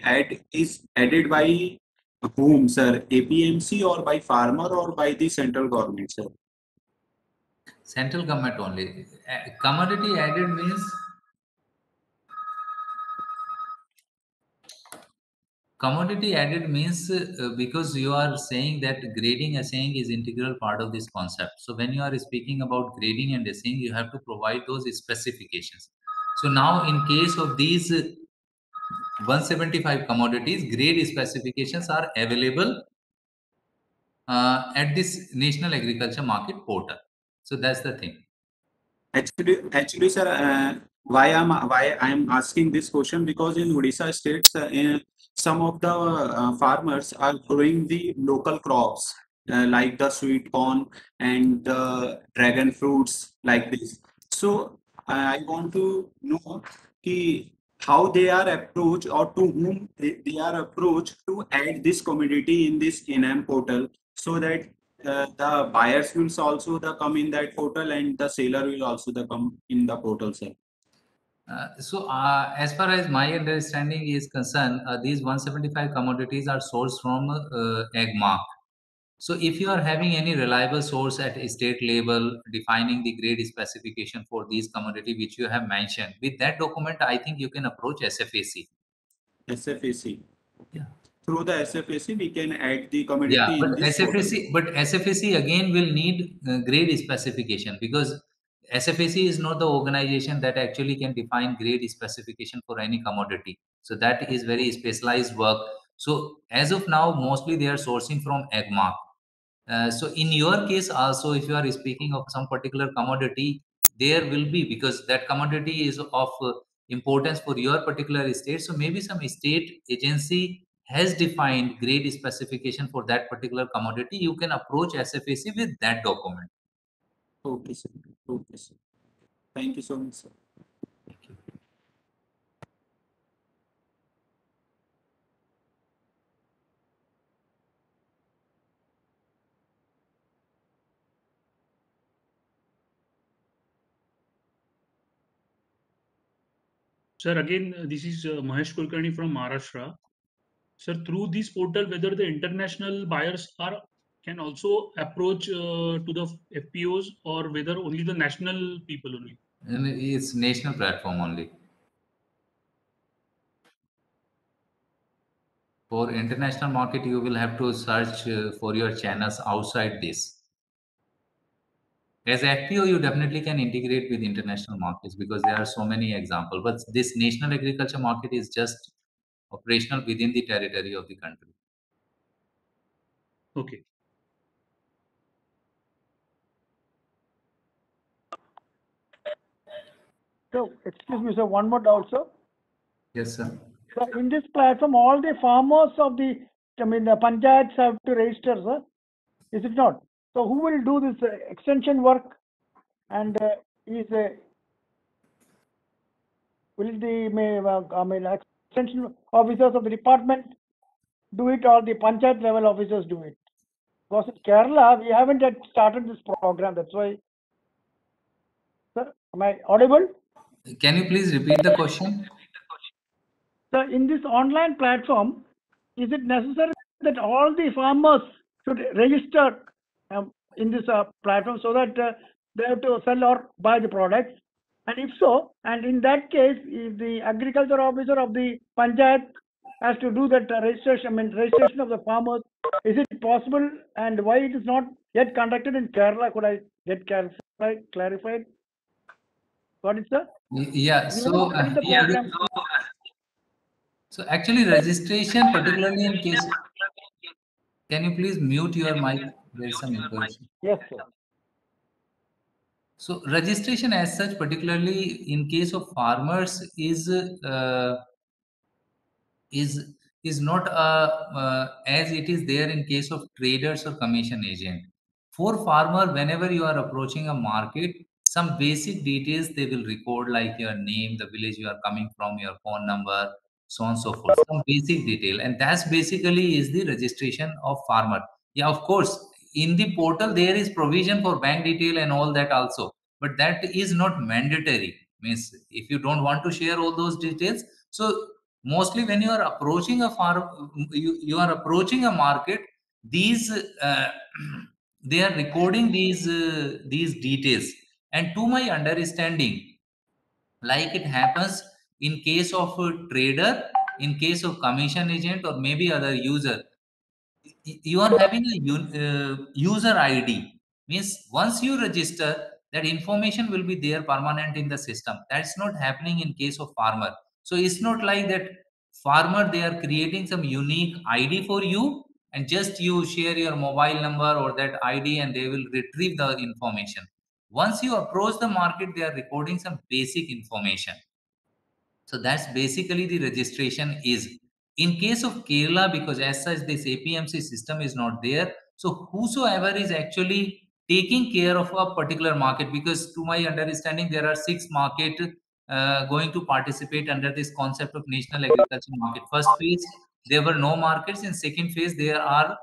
is added by whom, sir? APMC or by farmer or by the central government, sir? Central government only. Commodity added means because you are saying that grading assaying is integral part of this concept. So when you are speaking about grading and assaying, you have to provide those specifications. So now in case of these 175 commodities, grade specifications are available at this National Agriculture Market portal. So that's the thing. Actually, sir, why I'm asking this question, because in Odisha states, some of the farmers are growing the local crops like the sweet corn and dragon fruits like this. So I want to know how they are approached, or to whom they are approached to add this commodity in this in-app portal, so that the buyers will also come in that portal, and the seller will also come in the portal, sir. As far as my understanding is concerned, these 175 commodities are sourced from Agmark. So if you are having any reliable source at a state level defining the grade specification for these commodity which you have mentioned, with that document, I think you can approach SFAC. SFAC. Yeah. Through the SFAC, we can add the Yeah, commodity in but this portal. SFAC again will need grade specification, because SFAC is not the organization that actually can define grade specification for any commodity. So that is very specialized work. So as of now, mostly they are sourcing from Agmark. So in your case also, if you are speaking of some particular commodity, there will be, because that commodity is of importance for your particular state. So maybe some state agency has defined grade specification for that particular commodity. You can approach SFAC with that document. Okay, sir. Okay, sir. Thank you so much, sir. Sir, again, this is Mahesh Kulkarni from Maharashtra. Sir, through this portal, whether the international buyers can also approach to the FPOs, or whether only the national people only? And it's national platform only. For international market, you will have to search for your channels outside this. As FPO, you definitely can integrate with international markets because there are so many examples. But this national agriculture market is just operational within the territory of the country. Okay. So, excuse me, sir, one more doubt, sir. Yes, sir. So, in this platform, all the farmers of the panchayats have to register, sir. Is it not? So, who will do this extension work? And will the extension officers of the department do it, or the panchayat level officers do it? Because in Kerala, we haven't yet started this program. That's why. Sir, am I audible? Can you please repeat the question? So, in this online platform, is it necessary that all the farmers should register in this platform, so that they have to sell or buy the products? And if so, and in that case, if the agriculture officer of the panchayat has to do that registration of the farmers, is it possible, and why it is not yet conducted in Kerala? Could I get clarified? Got it, sir? Yeah. So, Yeah. So actually registration, particularly in case, can you please mute your mic? There is some echo. Yes, sir. So registration as such, particularly in case of farmers, is not as it is there in case of traders or commission agent. For farmer, whenever you are approaching a market, some basic details they will record, like your name, the village you are coming from, your phone number, so on and so forth. Some basic detail, and that's basically is the registration of farmer. Yeah, of course, in the portal there is provision for bank detail and all that also, but that is not mandatory. Means if you don't want to share all those details, so mostly when you are approaching a farm, you are approaching a market, these they are recording these details. And to my understanding, like it happens in case of a trader, in case of commission agent, or maybe other user, you are having a user ID. Means once you register, that information will be there permanent in the system. That's not happening in case of farmer. So it's not like that farmer, they are creating some unique ID for you, and just you share your mobile number or that ID and they will retrieve the information. Once you approach the market, they are recording some basic information. So that's basically the registration is. In case of Kerala, because as such this APMC system is not there, so whosoever is actually taking care of a particular market, because to my understanding there are 6 market going to participate under this concept of national agriculture market. First phase there were no markets. In second phase there are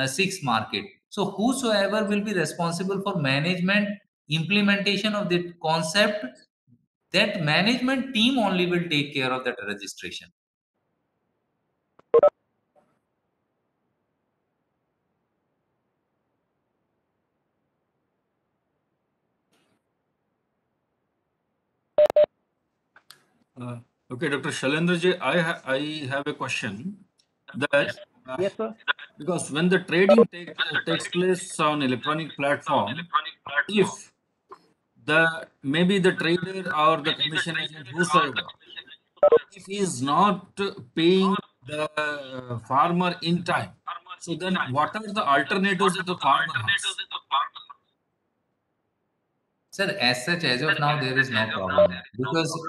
6 market. So whosoever will be responsible for management implementation of the concept, that management team only will take care of that registration. Okay, Dr. Shailendra, I have a question that Yes, sir. because when the trading takes place on electronic platform, if maybe the trader or the commission agent whosoever, if he is not paying the farmer in time, so then what are the alternatives that the farmer has? Sir, as such, as of now, there is no problem, because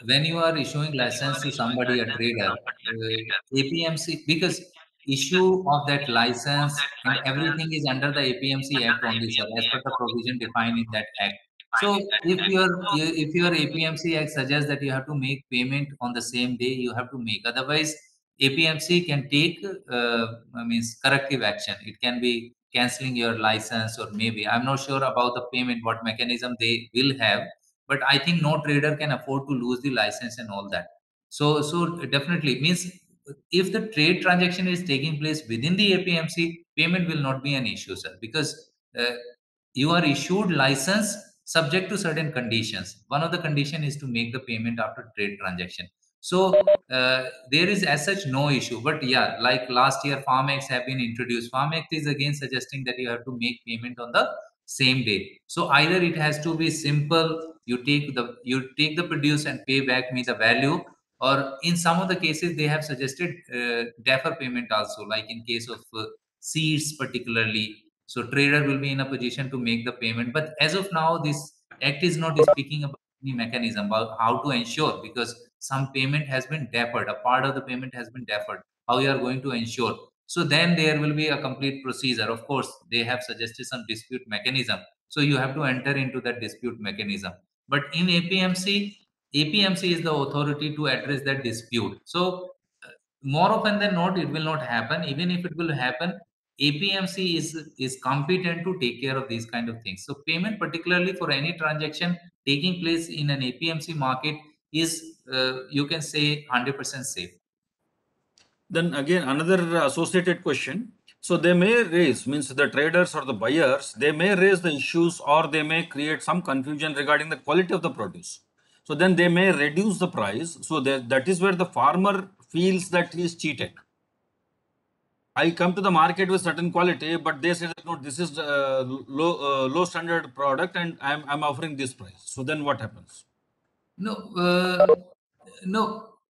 when you are issuing license to somebody, a trader, APMC, because issue of that license and everything is under the APMC Act only, sir, as per the provision defined in that Act. So if your APMC Act suggests that you have to make payment on the same day, you have to make. Otherwise, APMC can take means corrective action. It can be canceling your license, or maybe I'm not sure about the payment, what mechanism they will have, but I think no trader can afford to lose the license and all that. So definitely means if the trade transaction is taking place within the APMC, payment will not be an issue, sir, because you are issued license subject to certain conditions. One of the condition is to make the payment after trade transaction. So there is as such no issue. But yeah, like last year, Farm Acts have been introduced. Farm Act is again suggesting that you have to make payment on the same day. So either it has to be simple, you take the produce and pay back me the value, or in some of the cases they have suggested defer payment also, like in case of seeds particularly. So trader will be in a position to make the payment. But as of now, this act is not speaking about any mechanism about how to ensure, because some payment has been deferred, a part of the payment has been deferred. How you are going to ensure? So then there will be a complete procedure. Of course, they have suggested some dispute mechanism. So you have to enter into that dispute mechanism. But in APMC, APMC is the authority to address that dispute. So more often than not, it will not happen. Even if it will happen, APMC is competent to take care of these kind of things. So payment, particularly for any transaction taking place in an APMC market, is you can say 100% safe. Then again, another associated question. So they may raise, means the traders or the buyers, they may raise the issues, or they may create some confusion regarding the quality of the produce. So then they may reduce the price. So that is where the farmer feels that he is cheated. I come to the market with certain quality, but they say that no, this is low standard product, and I'm offering this price. So then what happens? No.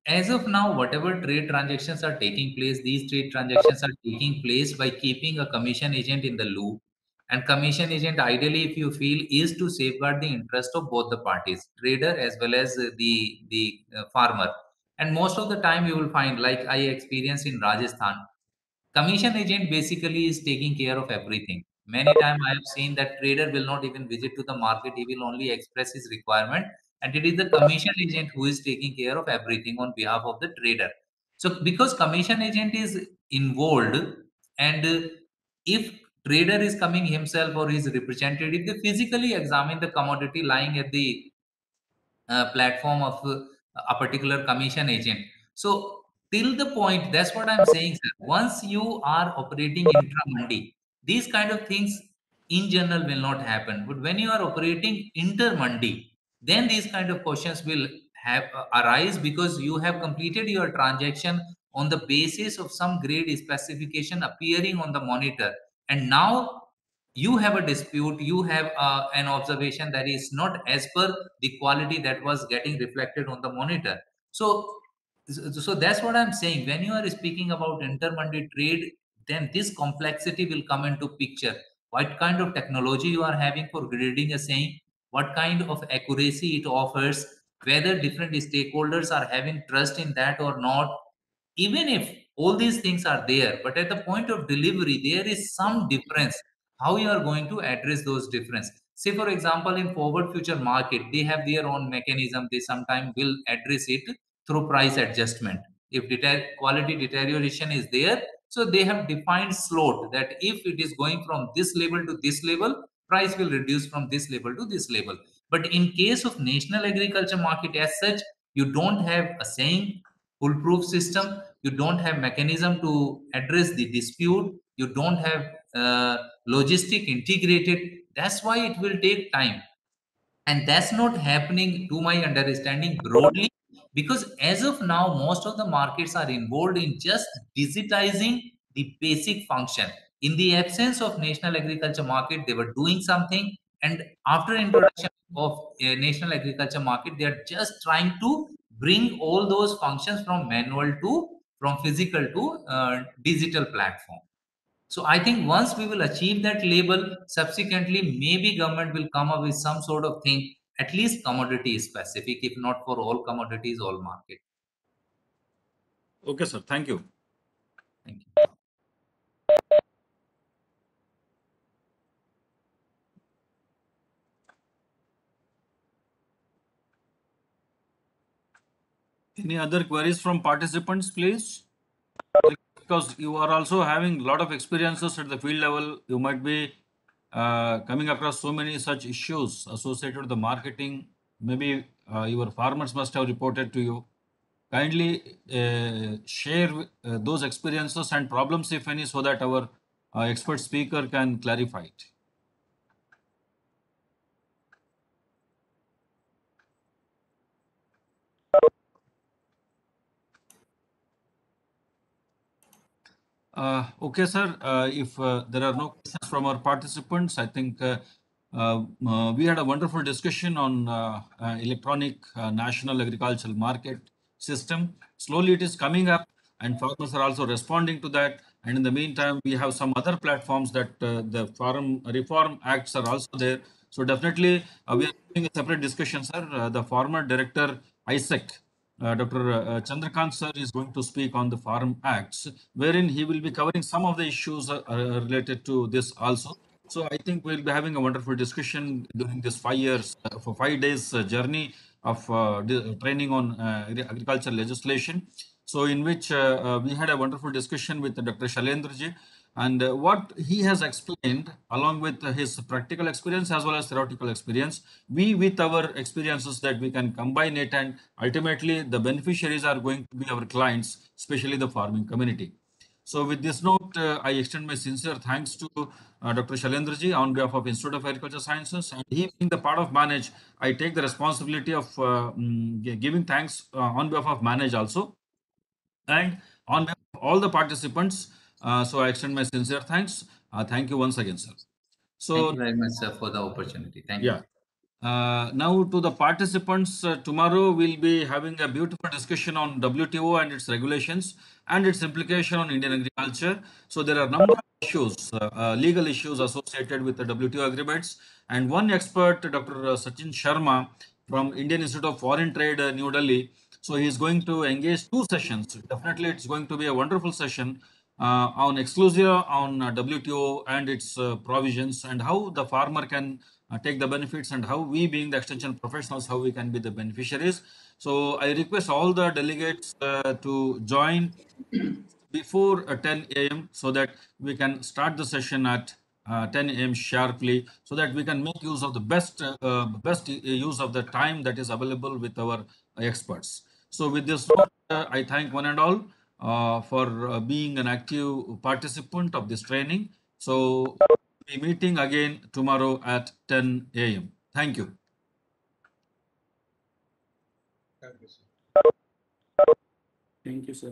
As of now, whatever trade transactions are taking place, these trade transactions are taking place by keeping a commission agent in the loop. And commission agent, ideally, if you feel, is to safeguard the interest of both the parties, trader as well as the farmer. And most of the time, you will find, like I experienced in Rajasthan, commission agent basically is taking care of everything. Many times I have seen that trader will not even visit to the market. He will only express his requirement, and it is the commission agent who is taking care of everything on behalf of the trader. So because commission agent is involved, and if trader is coming himself or his representative, they physically examine the commodity lying at the platform of a particular commission agent. So till the point, that's what I'm saying, sir. Once you are operating intra-mandi, these kind of things in general will not happen. But when you are operating inter-mandi, then these kind of questions will have arise, because you have completed your transaction on the basis of some grade specification appearing on the monitor, and now you have a dispute, you have an observation that is not as per the quality that was getting reflected on the monitor. So that's what I'm saying. When you are speaking about intermandi trade, then this complexity will come into picture. what kind of technology you are having for grading a saying, what kind of accuracy it offers, whether different stakeholders are having trust in that or not. Even if all these things are there, but at the point of delivery, there is some difference. How you are going to address those difference? Say, for example, in forward future market, they have their own mechanism. They sometimes will address it through price adjustment. If quality deterioration is there, so they have defined slot that if it is going from this level to this level, price will reduce from this level to this level. But in case of national agriculture market as such, you don't have a saying foolproof system, you don't have mechanism to address the dispute, you don't have logistic integrated. That's why it will take time, and that's not happening to my understanding broadly, because as of now most of the markets are involved in just digitizing the basic function. In the absence of national agriculture market, they were doing something, and after introduction of a national agriculture market, they are just trying to bring all those functions from manual to, from physical to digital platform. So I think once we will achieve that label, subsequently maybe government will come up with some sort of thing, at least commodity specific, if not for all commodities, all market. Okay, sir. Thank you. Thank you. Any other queries from participants, please? Because you are also having a lot of experiences at the field level, you might be coming across so many such issues associated with the marketing. Maybe your farmers must have reported to you. Kindly share those experiences and problems, if any, so that our expert speaker can clarify it. Okay, sir. If there are no questions from our participants, I think we had a wonderful discussion on electronic national agricultural market system. Slowly it is coming up, and farmers are also responding to that. And in the meantime, we have some other platforms that the Farm Reform Acts are also there. So definitely, we are doing a separate discussion, sir. The former director, ISEC, Dr. Chandrakant sir is going to speak on the Farm Acts, wherein he will be covering some of the issues related to this also. So I think we'll be having a wonderful discussion during this 5 years, for 5 days journey of training on agriculture legislation. So in which we had a wonderful discussion with Dr. Shalendraji, and what he has explained along with his practical experience as well as theoretical experience, we with our experiences that we can combine it, and ultimately the beneficiaries are going to be our clients, especially the farming community. So with this note, I extend my sincere thanks to Dr. Shalendraji on behalf of Institute of Agriculture Sciences, and he being the part of Manage, I take the responsibility of giving thanks on behalf of Manage also, and on behalf of all the participants. So I extend my sincere thanks. Thank you once again, sir. So thank you very much, sir, for the opportunity. Thank you. Now to the participants, tomorrow we'll be having a beautiful discussion on WTO and its regulations and its implication on Indian agriculture. So there are a number of issues, legal issues associated with the WTO agreements. And one expert, Dr. Sachin Sharma from Indian Institute of Foreign Trade, New Delhi. So he is going to engage 2 sessions. Definitely it's going to be a wonderful session on exclusive on WTO and its provisions, and how the farmer can take the benefits, and how we being the extension professionals, how we can be the beneficiaries. So I request all the delegates to join before 10 a.m. so that we can start the session at 10 a.m. sharply, so that we can make use of the best use of the time that is available with our experts. So with this note, I thank one and all for being an active participant of this training. So we'll be meeting again tomorrow at 10 a.m. Thank you. Thank you, sir.